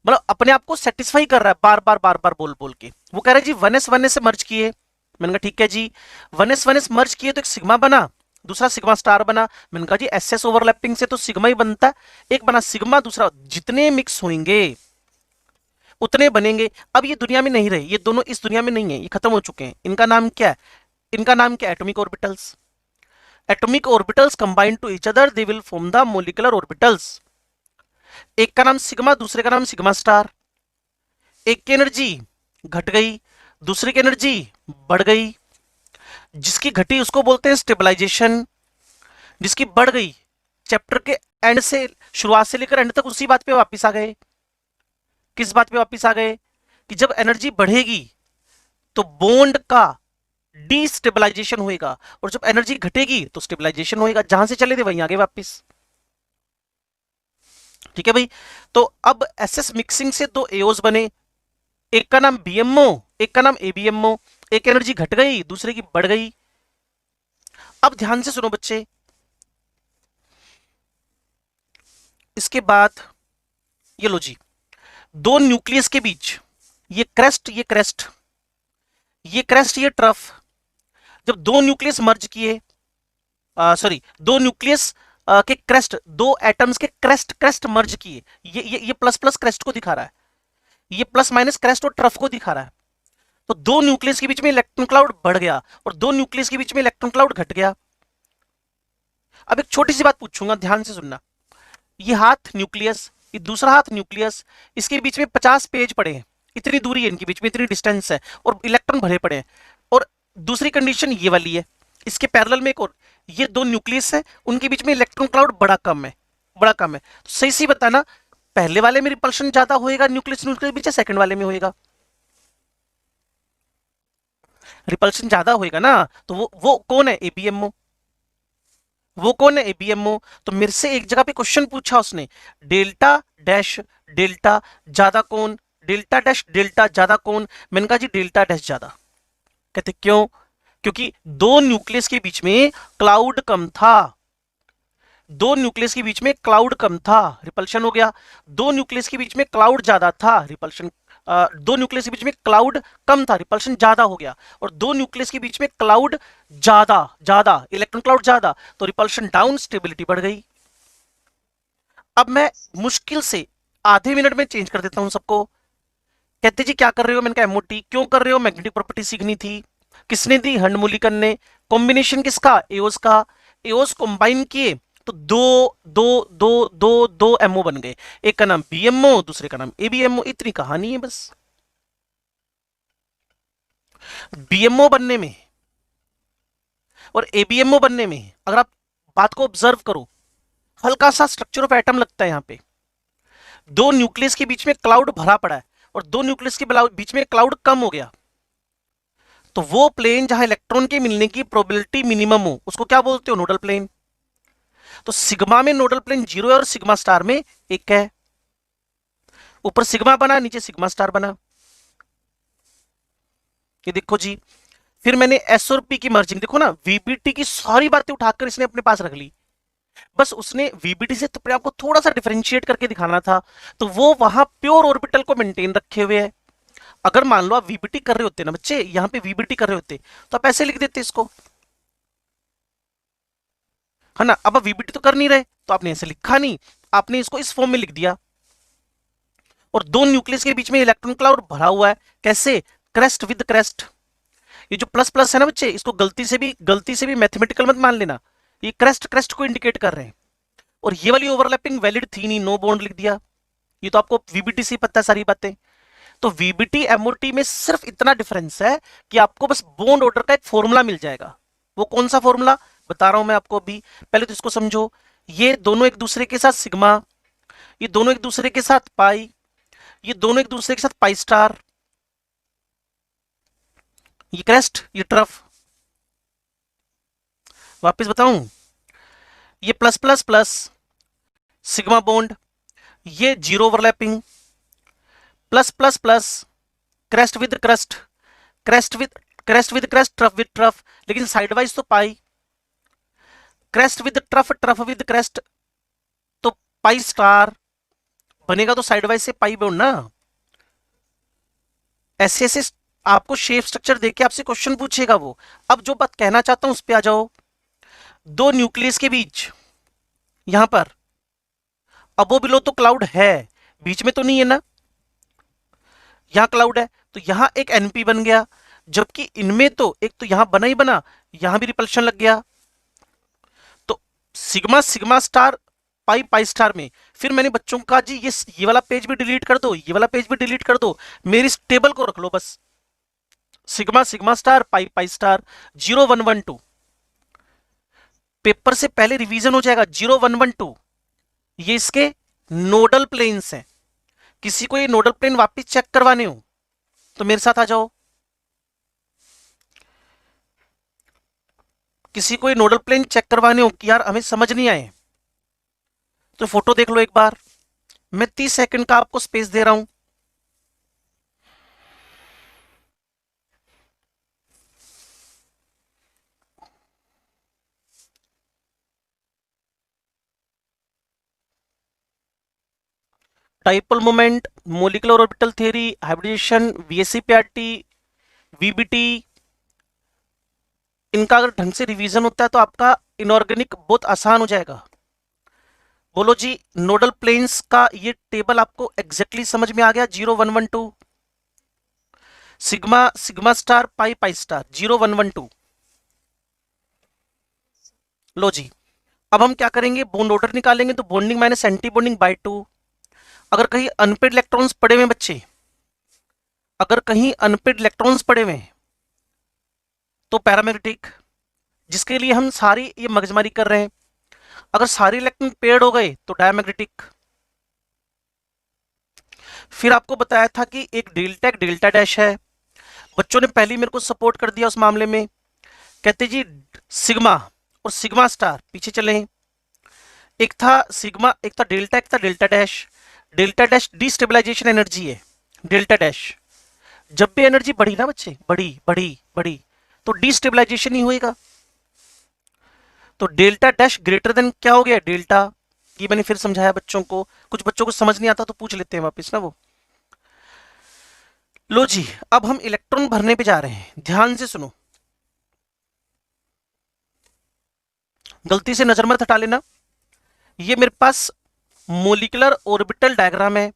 मतलब अपने आप को सेटिस्फाई कर रहा है बार बार बोल बोल के। वो कह रहा है जी वन एस से मर्ज किए। मैंने कहा ठीक है जी, वन एस मर्ज किए तो एक सिग्मा बना, दूसरा सिग्मा स्टार बना। मैंने कहा जी एस एस ओवरलैपिंग से तो सिग्मा ही बनता है, एक बना सिग्मा, दूसरा जितने मिक्स होंगे उतने बनेंगे। अब ये दुनिया में नहीं रहे, ये दोनों इस दुनिया में नहीं है, ये खत्म हो चुके हैं। इनका नाम क्या है, इनका नाम क्या है, atomic orbitals. Atomic orbitals combine to each other they will form the molecular orbitals. एक का नाम सिग्मा, दूसरे का नाम सिग्मा स्टार। एक की एनर्जी घट गई, दूसरी की एनर्जी बढ़ गई। जिसकी घटी उसको बोलते हैं स्टेबलाइजेशन, जिसकी बढ़ गई चैप्टर के एंड से, शुरुआत से लेकर एंड तक उसी बात पे वापस आ गए। किस बात पे वापस आ गए कि जब एनर्जी बढ़ेगी तो बॉन्ड का डीस्टेबलाइजेशन होएगा, और जब एनर्जी घटेगी तो स्टेबलाइजेशन होएगा। जहां से चले थे वहीं आगे वापस। ठीक है भाई। तो अब एसएस मिक्सिंग से दो एओस बने, एक का नाम बीएमओ, एक का नाम एबीएमओ। एक एनर्जी घट गई, दूसरे की बढ़ गई। अब ध्यान से सुनो बच्चे, इसके बाद ये लो जी, दो न्यूक्लियस के बीच ये क्रेस्ट, ये क्रेस्ट, ये क्रेस्ट, ये ट्रफ। जब दो न्यूक्लियस मर्ज किए, सॉरी दो न्यूक्लियस के क्रेस्ट, दो एटम्स के क्रेस्ट क्रेस्ट मर्ज किए, ये प्लस प्लस क्रेस्ट को दिखा रहा है, ये प्लस माइनस क्रेस्ट और ट्रफ को दिखा रहा है। तो दो न्यूक्लियस के बीच में इलेक्ट्रॉन क्लाउड बढ़ गया और दो न्यूक्लियस के बीच में इलेक्ट्रॉन क्लाउड घट गया। अब एक छोटी सी बात पूछूंगा, ध्यान से सुनना। ये हाथ न्यूक्लियस, ये दूसरा हाथ न्यूक्लियस, इसके बीच में 50 पेज पड़े हैं, इतनी दूरी है इनके बीच में, इतनी डिस्टेंस है, और इलेक्ट्रॉन भरे पड़े हैं। और दूसरी कंडीशन ये वाली है, इसके पैरेलल में एक और, ये दो न्यूक्लियस है, उनके बीच में इलेक्ट्रॉन क्लाउड बड़ा कम है, बड़ा कम है। तो सही सी बताना, पहले वाले में रिपल्शन ज्यादा होएगा न्यूक्लियस न्यूक्लियस बीच, सेकंड वाले में होएगा रिपल्शन ज्यादा होएगा ना। तो वो कौन है, एबीएमओ। वो कौन है, एबीएमओ। तो मेरे से एक जगह पे क्वेश्चन पूछा उसने, डेल्टा डैश डेल्टा ज्यादा कौन, डेल्टा डैश डेल्टा ज्यादा कौन। मैंने कहा जी डेल्टा डैश ज्यादा। कहते क्यों, क्योंकि दो न्यूक्लियस के बीच में क्लाउड कम था, दो न्यूक्लियस के बीच में क्लाउड कम था, रिपल्शन हो गया। दो न्यूक्लियस के बीच में क्लाउड ज्यादा था, रिपल्शन, दो न्यूक्लियस के बीच में क्लाउड कम था, रिपल्शन ज्यादा हो गया। और दो न्यूक्लियस के बीच में क्लाउड ज्यादा ज्यादा इलेक्ट्रॉन क्लाउड ज्यादा, तो रिपल्शन डाउन, स्टेबिलिटी बढ़ गई। अब मैं मुश्किल से आधे मिनट में चेंज कर देता हूं सबको। कहते जी क्या कर रहे हो, मैंने कहा एमओटी। क्यों कर रहे हो, मैग्नेटिक प्रॉपर्टी सीखनी थी। किसने दी, हंडमुलिकन ने। कॉम्बिनेशन किसका, एओस का। एओस कंबाइन किए तो दो दो दो दो दो एमओ बन गए, एक का नाम बीएमओ, दूसरे का नाम एबीएमओ। इतनी कहानी है बस। बीएमओ बनने में और एबीएमओ बनने में अगर आप बात को ऑब्जर्व करो, हल्का सा स्ट्रक्चर ऑफ एटम लगता है यहां पे। दो न्यूक्लियस के बीच में क्लाउड भरा पड़ा है और दो न्यूक्लियस के बीच में क्लाउड कम हो गया, तो वो प्लेन जहां इलेक्ट्रॉन के मिलने की प्रोबेबिलिटी मिनिमम हो उसको क्या बोलते हो, नोडल प्लेन। तो सिग्मा में नोडल प्लेन 0 है और सिग्मा स्टार में 1 है। ऊपर सिग्मा बना, नीचे सिग्मा स्टार बना। ये देखो जी, फिर मैंने एस और पी की मर्जिंग, देखो ना, वीबीटी की सारी बातें उठाकर इसने अपने पास रख ली। बस उसने वीबीटी से तो आपको थोड़ा सा डिफरेंशिएट करके दिखाना था, तो वो वहां प्योर ऑर्बिटल को मेंटेन रखे हुए है। अगर मान लो आप वीबीटी कर रहे होते ना बच्चे, यहां पे वीबीटी कर रहे होते तो आप ऐसे लिख देते इसको, है ना। अब आप वीबीटी तो कर नहीं रहे तो आपने ऐसे लिखा नहीं, आपने इसको इस फॉर्म में लिख दिया। और दो न्यूक्लियस के बीच में इलेक्ट्रॉन क्लाउड भरा हुआ है, कैसे, क्रेस्ट विद क्रेस्ट। ये जो प्लस प्लस है ना बच्चे, इसको गलती से भी मैथमेटिकल मत मान लेना, ये क्रेस्ट क्रेस्ट को इंडिकेट कर रहे हैं। और ये वाली ओवरलैपिंग वैलिड थी नहीं, नो बॉन्ड लिख दिया। ये तो आपको वीबीटी से पता है सारी बातें। तो वीबीटी एमओटी में सिर्फ इतना डिफरेंस है कि आपको बस बॉन्ड ऑर्डर का एक फॉर्मूला मिल जाएगा। वो कौन सा फॉर्मूला बता रहा हूं मैं आपको अभी, पहले तो इसको समझो। ये दोनों एक दूसरे के साथ सिग्मा, ये दोनों एक दूसरे के साथ पाई, ये दोनों एक दूसरे के साथ पाई स्टार, ये क्रेस्ट, ये ट्रफ। वापस बताऊं, ये plus plus plus sigma bond, ये zero overlapping, plus plus plus crest with crest, crest with crest with crest, trough with trough, लेकिन साइडवाइज तो pi, crest with trough, trough with crest, तो pi star बनेगा। तो sideways से pi bond ना। ऐसे ऐसे आपको शेप स्ट्रक्चर देके आपसे क्वेश्चन पूछेगा वो। अब जो बात कहना चाहता हूं उस पे आ जाओ। दो न्यूक्लियस के बीच यहां पर अबो बिलो तो क्लाउड है, बीच में तो नहीं है ना, यहां क्लाउड है, तो यहां एक एनपी बन गया। जबकि इनमें तो एक तो यहां बना ही बना, यहां भी रिपल्शन लग गया। तो sigma sigma star pi pi star में फिर मैंने बच्चों को कहा जी ये वाला पेज भी डिलीट कर दो, ये वाला पेज भी डिलीट कर दो, मेरी इस टेबल को रख लो बस। Sigma sigma star pi pi star 0112, paper से पहले रिवीजन हो जाएगा। 0112 ये इसके नोडल प्लेन्स हैं। किसी को ये नोडल प्लेन वापस चेक करवाने हो तो मेरे साथ आ जाओ। किसी को ये नोडल प्लेन चेक करवाने हो कि यार हमें समझ नहीं आए, तो फोटो देख लो एक बार। मैं 30 सेकंड का आपको स्पेस दे रहा हूं। Dipole moment, molecular orbital theory, hybridisation, VSEPRT, VBT, इनका अगर ढंग से रिवीजन होता है तो आपका इनऑर्गेनिक बहुत आसान हो जाएगा। बोलो जी, नोडल प्लेन्स का ये टेबल आपको एग्जैक्टली समझ में आ गया? 0112 sigma sigma star pi pi star 0112। लो जी, अब हम क्या करेंगे, बॉन्ड ऑर्डर निकालेंगे। तो bonding minus anti bonding by 2। अगर कहीं अनपेड इलेक्ट्रॉन्स पड़े हुए बच्चे, अगर कहीं अनपेड इलेक्ट्रॉन्स पड़े हुए तो पैरामैग्नेटिक, जिसके लिए हम सारी ये मगजमारी कर रहे हैं। अगर सारे इलेक्ट्रॉन पेड हो गए तो डायमैग्नेटिक। फिर आपको बताया था कि एक डेल्टा डैश है। बच्चों ने पहले मेरे को सपोर्ट कर दिया उस मामले में, कहते जी सिग्मा और सिग्मा स्टार पीछे चले। एक था सिग्मा, एक था डेल्टा, एक था delta dash. Delta dash destabilisation energy है। डेल्टा डैश जब भी एनर्जी बढ़ी ना बच्चे, बढ़ी बढ़ी बढ़ी, तो डिस्टेबलाइजेशन ही होएगा। तो डेल्टा डैश ग्रेटर देन क्या हो गया, डेल्टा। ये मैंने फिर समझाया बच्चों को, कुछ बच्चों को समझ नहीं आता तो पूछ लेते हैं वापस ना वो। लो जी, अब हम इलेक्ट्रॉन भरने पे जा रहे हैं, ध्यान से सुनो, गलती से नजर मत हटा लेना। ये मेरे पास मोलिकुलर ऑर्बिटल डायग्राम है,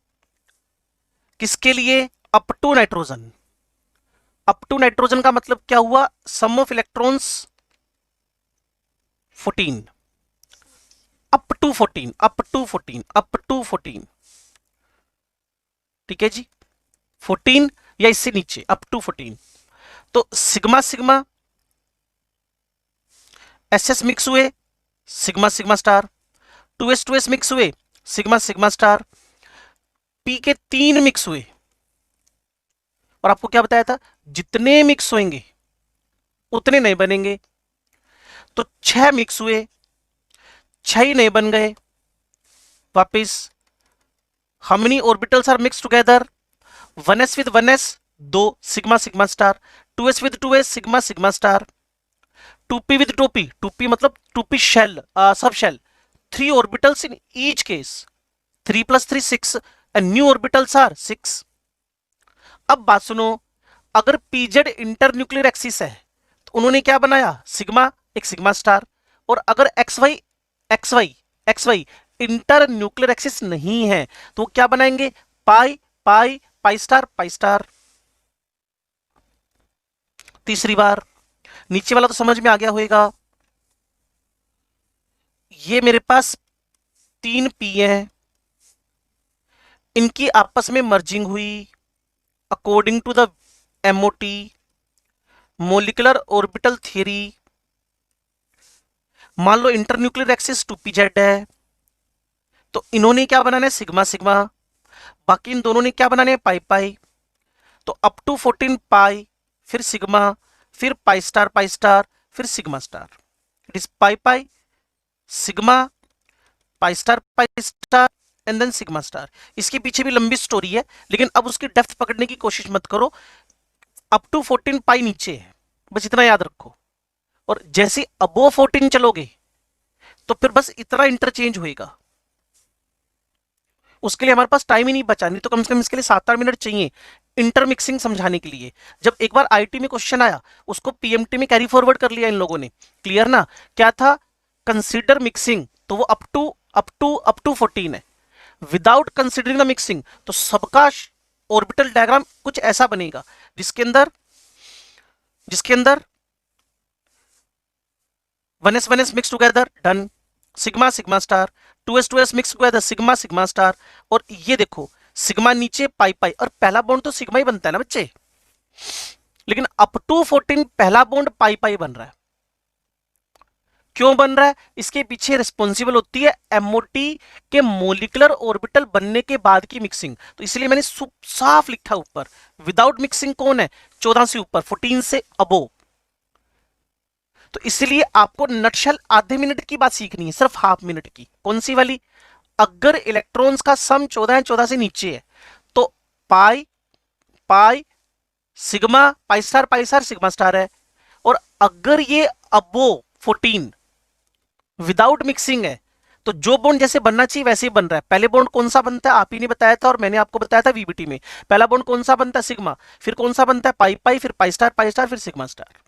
किसके लिए, up to nitrogen. Up to nitrogen का मतलब क्या हुआ, sum of electrons 14, up to 14, up to 14, up to 14, ठीक है जी, 14 या इससे नीचे अप टू 14। तो sigma sigma S S mix हुए, sigma sigma star, two S mix हुए, सिग्मा सिग्मा स्टार, पी के 3 मिक्स हुए। और आपको क्या बताया था, जितने मिक्स होंगे उतने नहीं बनेंगे। तो 6 मिक्स हुए, 6 ही नहीं बन गए। वापिस, how many orbitals are mix together, 1s with 1s 2 sigma sigma star, 2s with 2s sigma sigma star, 2p with 2p, 2p मतलब 2p shell, subshell, 3 orbitals in each case, 3 plus 3 6 and new orbitals are 6। अब बात सुनो, अगर pz internuclear axis है तो उन्होंने क्या बनाया, सिग्मा, एक सिग्मा स्टार। और अगर xy xy xy inter nuclear axis नहीं है तो क्या बनाएंगे, पाई पाई पाई स्टार पाई स्टार। तीसरी बार, नीचे वाला तो समझ में आ गया होगा। ये मेरे पास तीन पी हैं, इनकी आपस में मर्जिंग हुई according to the MOT molecular orbital theory. मान लो इंटरन्यूक्लियर एक्सिस 2pz है, तो इन्होंने क्या बनाना है सिग्मा सिग्मा, बाकी इन दोनों ने क्या बनाना है पाई पाई। तो अप टू 14 पाई, फिर सिग्मा, फिर पाई स्टार, फिर sigma star. It is pi pi sigma pi star and then sigma star. इसके पीछे भी लंबी स्टोरी है, लेकिन अब उसकी डेप्थ पकड़ने की कोशिश मत करो। अप टू 14 पाई नीचे है, बस इतना याद रखो। और जैसे अबो 14 चलोगे तो फिर बस इतना इंटरचेंज होएगा। उसके लिए हमारे पास टाइम ही नहीं बचा, नहीं तो कम से कम इसके लिए 7-8 मिनट चाहिए इंटरमिक्सिंग समझाने के लिए। जब एक बार आईटी में क्वेश्चन आया, उसको पीएमटी में कैरी फॉरवर्ड कर लिया इन लोगों ने। क्लियर ना? क्या था? कंसीडर मिक्सिंग, तो वो अप टू 14 है। विदाउट कंसिडरिंग द मिक्सिंग, तो सबका ऑर्बिटल डायग्राम कुछ ऐसा बनेगा जिसके अंदर 1s mix together, done. Sigma sigma star, 2s mix together, sigma sigma star. और ये देखो सिग्मा नीचे पाई पाई, और पहला बॉन्ड तो सिग्मा ही बनता है ना बच्चे, लेकिन अप टू 14 पहला बॉन्ड पाई पाई बन रहा है। क्यों बन रहा है? इसके पीछे रिस्पॉन्सिबल होती है एमओटी के मोलिकुलर ऑर्बिटल बनने के बाद की मिक्सिंग। तो इसलिए मैंने साफ लिखा ऊपर, विदाउट मिक्सिंग कौन है? 14 से ऊपर, 14 से अबो। तो इसलिए आपको नटशेल आधे मिनट की बात सीखनी है, सिर्फ हाफ मिनट की। कौन सी वाली? अगर इलेक्ट्रॉन्स का सम 14 है, 14 से नीचे है, तो pi pi sigma pi star sigma star है। और अगर ये अबो 14 विदाउट मिक्सिंग है, तो जो बॉन्ड जैसे बनना चाहिए वैसे ही बन रहा है। पहले बॉन्ड कौन सा बनता है आप ही ने बताया था, और मैंने आपको बताया था वीबीटी में। पहला बॉन्ड कौन सा बनता है? सिग्मा। फिर कौन सा बनता है? पाई पाई, फिर पाई स्टार, फिर सिग्मा स्टार।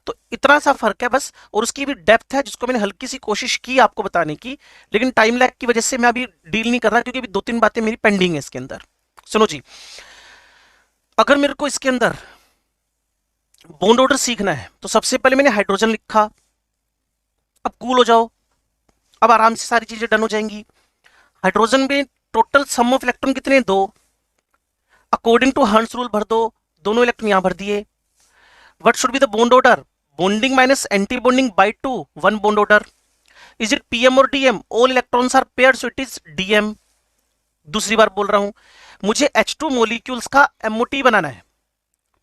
तो इतना सा फर्क है बस। और उसकी भी डेप्थ है, जिसको मैंने हल्की सी कोशिश की आपको बताने की, लेकिन टाइम लैग की वजह से मैं अभी डील नहीं कर रहा, क्योंकि अभी 2-3 बातें मेरी पेंडिंग है इसके अंदर। सुनो जी, अगर मेरे को इसके अंदर बॉन्ड ऑर्डर सीखना है, तो सबसे पहले मैंने हाइड्रोजन लिखा। अब कूल हो जाओ, अब आराम से सारी चीजें डन हो जाएंगी। हाइड्रोजन में टोटल सम ऑफ इलेक्ट्रॉन कितने? 2। अकॉर्डिंग टू हर्ट्ज रूल भर दो, दोनों इलेक्ट्रॉन यहां भर दिए। What should be the bond order? Bonding minus anti bonding by 2, 1 bond order. Is it PM और DM? All electrons are paired, so it is DM. दूसरी बार बोल रहा हूं, मुझे H2 मॉलिक्यूल्स का एमओटी बनाना है,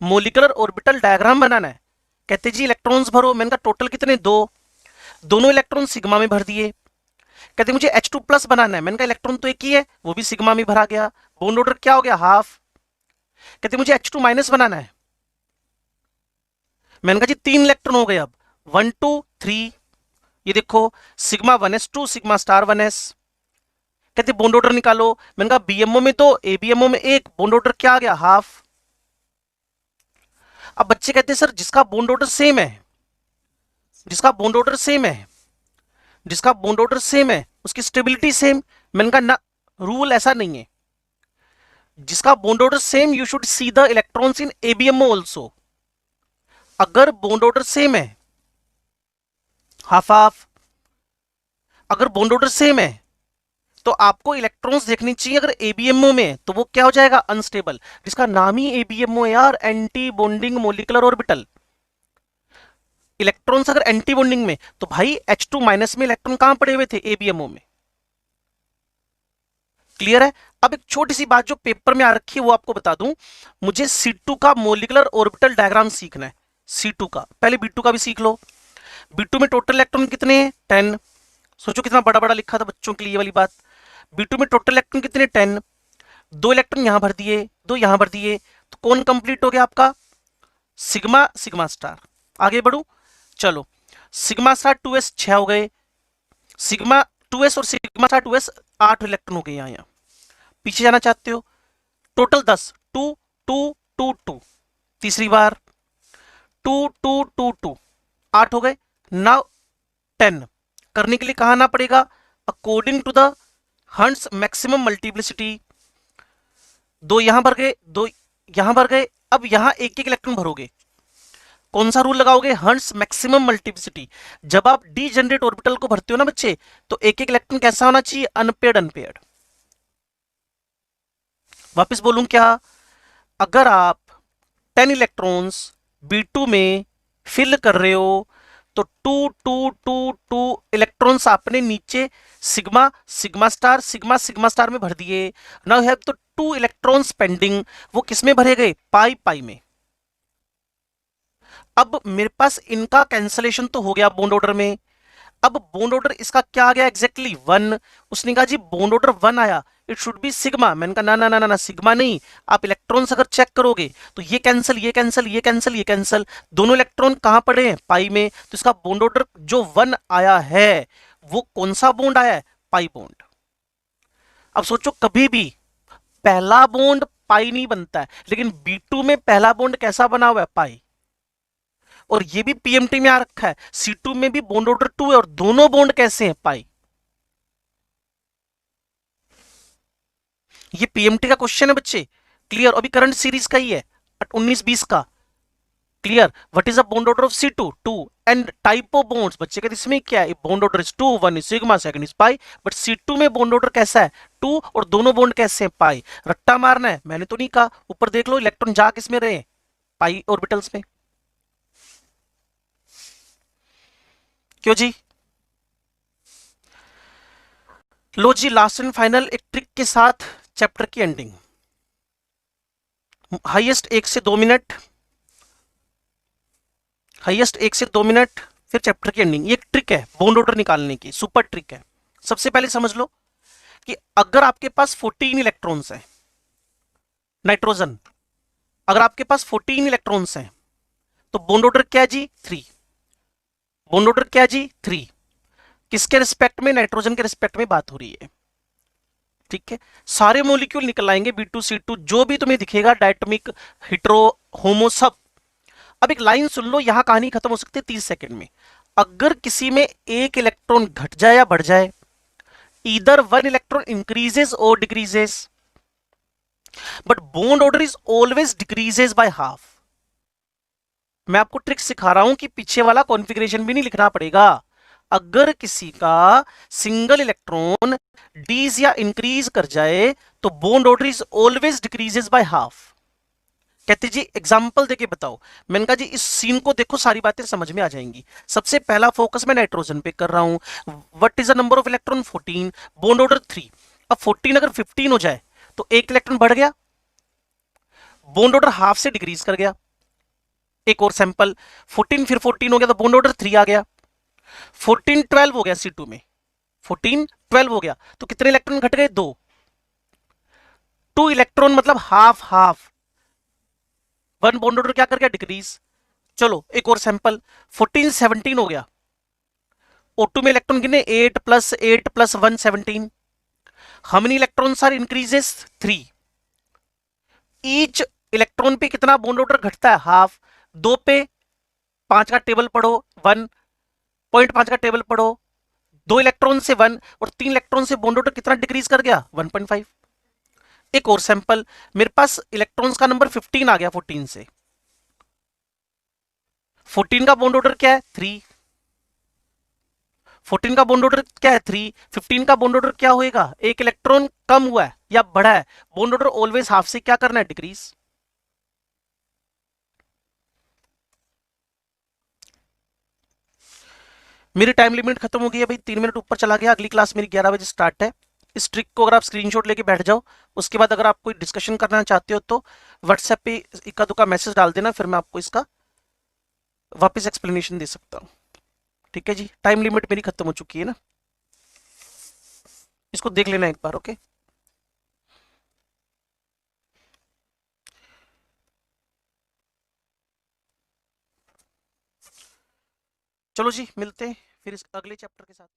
मोलिकुलर ऑर्बिटल डायग्राम बनाना है। कहते जी इलेक्ट्रॉन्स भरो, मैंने कहा टोटल कितने? 2। दोनों इलेक्ट्रॉन सिग्मा में भर दिए। कहते मुझे H2 प्लस बनाना है, मैंने कहा इलेक्ट्रॉन तो एक ही है, वो भी सिग्मा में भरा गया। बॉन्ड ऑर्डर क्या हो गया? हाफ। कहते मुझे H2 माइनस बनाना है, मैंने कहा जी 3 इलेक्ट्रॉन हो गए, अब 1 2 3। ये देखो sigma 1s2 sigma star 1s। कहते बॉन्ड ऑर्डर निकालो, मैंने कहा बीएमओ में तो एबीएमओ में 1, बॉन्ड ऑर्डर क्या आ गया? हाफ। अब बच्चे कहते हैं सर जिसका बॉन्ड ऑर्डर सेम है, जिसका बॉन्ड ऑर्डर सेम है, जिसका बॉन्ड ऑर्डर सेम है उसकी स्टेबिलिटी सेम। मैंने कहा ना, रूल ऐसा नहीं है। जिसका bond order same, you should see the electrons in ABMO also. अगर बॉन्ड ऑर्डर सेम है, हाफ हाफ। अगर बॉन्ड ऑर्डर सेम है तो आपको इलेक्ट्रॉन्स देखनी चाहिए, अगर एबीएमओ में तो वो क्या हो जाएगा? अनस्टेबल, जिसका नाम ही एबीएमओ है यार, anti bonding molecular orbital. Electrons अगर एंटी बॉन्डिंग में, तो भाई H2 माइनस में इलेक्ट्रॉन कहां पड़े हुए थे? एबीएमओ में। क्लियर है? अब एक छोटी सी बात जो पेपर में आ रखी है वो आपको बता दूं, मुझे C2 का मोलिकुलर ऑर्बिटल डायग्राम सीखना है। C2 का, पहले B2 का भी सीख लो। B2 में टोटल इलेक्ट्रॉन कितने हैं? 10। सोचो कितना बड़ा बड़ा लिखा था बच्चों के लिए वाली बात। B2 में टोटल इलेक्ट्रॉन कितने? 10। 2 इलेक्ट्रॉन यहां भर दिए, 2 यहां भर दिए, तो कौन कंप्लीट हो गया आपका? Sigma sigma star. आगे बढ़ू, चलो सिग्मा स्टार 2s 6 हो गए, सिग्मा 2s और सिग्मा स्टार 2s 8 इलेक्ट्रॉन हो गए। यहां पीछे जाना चाहते हो? टोटल 10, 2 2 2 2। तीसरी बार 2 2 2 2, 8 हो गए। नाउ 10 करने के लिए कहां आना पड़ेगा? According to the Hertz maximum multiplicity. 2 यहां भर गए, 2 यहां भर गए। अब यहां एक एक इलेक्ट्रॉन भरोगे, कौन सा रूल लगाओगे? Hertz maximum multiplicity. जब आप डीजेनरेट ऑर्बिटल को भरते हो ना बच्चे, तो एक एक इलेक्ट्रॉन कैसा होना चाहिए? Unpaired unpaired. वापस बोलूं क्या? अगर आप 10 इलेक्ट्रॉन्स B2 में फिल कर रहे हो, तो 2 इलेक्ट्रॉन्स आपने नीचे सिग्मा सिग्मा स्टार में भर दिए। नाउ हैव तो 2 इलेक्ट्रॉन्स पेंडिंग, वो किस में भरे गए? पाई पाई में। अब मेरे पास इनका कैंसलेशन तो हो गया बॉन्ड ऑर्डर में। अब बॉन्ड ऑर्डर इसका क्या आ गया? एग्जैक्टली 1। उसने कहा जी बॉन्ड ऑर्डर 1 आया, इट शुड बी सिग्मा। मैंने कहा ना ना ना ना ना, सिग्मा नहीं। आप इलेक्ट्रॉन्स अगर चेक करोगे तो ये कैंसिल ये कैंसिल ये कैंसिल ये कैंसिल, दोनों इलेक्ट्रॉन कहां पड़े हैं? पाई में। तो इसका बॉन्ड ऑर्डर जो 1 आया है वो कौन सा बॉन्ड आया है? Pi bond. अब सोचो, कभी भी पहला बॉन्ड पाई नहीं बनता है, लेकिन B2 में पहला बॉन्ड कैसा बना हुआ है? पाई। और ये भी पीएमटी में आ रखा है, C2 में भी बॉन्ड ऑर्डर 2 है, और दोनों बॉन्ड कैसे हैं? पाई। ये पीएमटी का क्वेश्चन है बच्चे, क्लियर? अभी करंट सीरीज का ही है, 19-20 का। Clear? What is a bond order of C2? 2। And type of bonds बच्चे कहते इसमें क्या है? Bond order is 2, 1 is sigma, second is pi. But C2 में बॉन्ड ऑर्डर कैसा है? 2, और दोनों बॉन्ड कैसे हैं? पाई। रट्टा मारना है, मैंने तो नहीं कहा। ऊपर देख लो, इलेक्ट्रॉन जा किस में रहे? पाई ऑर्बिटल्स में। क्यों जी? लो जी, लास्ट एंड फाइनल एक ट्रिक के साथ चैप्टर की एंडिंग। हाईएस्ट 1 से 2 मिनट, हाईएस्ट 1 से 2 मिनट, फिर चैप्टर की एंडिंग। ये एक ट्रिक है बॉन्ड ऑर्डर निकालने की, सुपर ट्रिक है। सबसे पहले समझ लो कि अगर आपके पास 14 इलेक्ट्रॉन्स हैं, नाइट्रोजन, अगर आपके पास 14 इलेक्ट्रॉन्स हैं, तो बॉन्ड ऑर्डर क्या है जी? 3। बॉन्ड ऑर्डर क्या है जी? 3। किसके रिस्पेक्ट में? नाइट्रोजन के रिस्पेक्ट में बात हो रही है। ठीक है, सारे मोलिक्यूल निकल आएंगे, B2C2 जो भी तुम्हें दिखेगा, डायटोमिक, हिट्रो, होमो, सब। अब एक लाइन सुन लो, यहां कहानी खत्म हो सकती है 30 सेकंड में। अगर किसी में एक इलेक्ट्रॉन घट जाए या बढ़ जाए, ईदर 1 इलेक्ट्रॉन इंक्रीजेस और decreases, but bond order is always decreases by half. मैं आपको ट्रिक सिखा रहा हूं कि पीछे वाला कॉन्फ़िगरेशन भी नहीं लिखना पड़ेगा। अगर किसी का सिंगल इलेक्ट्रॉन डीज या इंक्रीज कर जाए, तो bond order is always decreases by half. कहते जी एग्जाम्पल देके बताओ। मैंने कहा जी इस सीन को देखो, सारी बातें समझ में आ जाएंगी। सबसे पहला फोकस मैं नाइट्रोजन पे कर रहा हूं। What is the number of electron? 14, bond order 3। अब 14 अगर 15 हो जाए, तो एक इलेक्ट्रॉन बढ़ गया, बॉन्ड ऑर्डर हाफ से डिक्रीज कर गया। एक और सैंपल, 14 फिर 14 हो गया, तो बॉन्ड ऑर्डर 3 आ गया। 14 12 हो गया C2 में, 14 12 हो गया, तो कितने इलेक्ट्रॉन घट गए? 2। 2 इलेक्ट्रॉन मतलब हाफ हाफ। 1 बॉन्ड ऑर्डर क्या कर गया? डिक्रीज। चलो एक और सैंपल, 14 17 हो गया। O2 में इलेक्ट्रॉन कितने? 8 plus 8 plus 1 17। How many electrons are increases? 3। Each electron पे कितना बॉन्ड ऑर्डर घटता है? हाफ। 2 पे 5 का टेबल पढ़ो, 1.5 का टेबल पढ़ो, 2 इलेक्ट्रॉन से 1, और 3 इलेक्ट्रॉन से बॉन्ड ऑर्डर कितना डिक्रीज कर गया? 1.5। एक और सैंपल, मेरे पास इलेक्ट्रॉन्स का नंबर 15 आ गया 14 से। 14 का बॉन्ड ऑर्डर क्या है? 3। 14 का बॉन्ड ऑर्डर क्या है? 3। 15 का बॉन्ड ऑर्डर क्या होएगा? एक इलेक्ट्रॉन कम हुआ है या बढ़ा है, बॉन्ड ऑर्डर ऑलवेज हाफ से क्या करना है? डिक्रीज। मेरी टाइम लिमिट खत्म हो गई है भाई, 3 मिनट ऊपर चला गया। अगली क्लास मेरी 11 बजे स्टार्ट है। इस ट्रिक को अगर आप स्क्रीनशॉट लेके बैठ जाओ, उसके बाद अगर आप कोई डिस्कशन करना चाहते हो तो व्हाट्सएप पे इक्का दुक्का मैसेज डाल देना, फिर मैं आपको इसका वापस एक्सप्लेनेशन दे सकता हूँ। ठीक है जी, टाइम लिमिट मेरी खत्म हो चुकी है ना, इसको देख लेना एक बार। ओके, चलो जी मिलते हैं फिर इस अगले चैप्टर के साथ।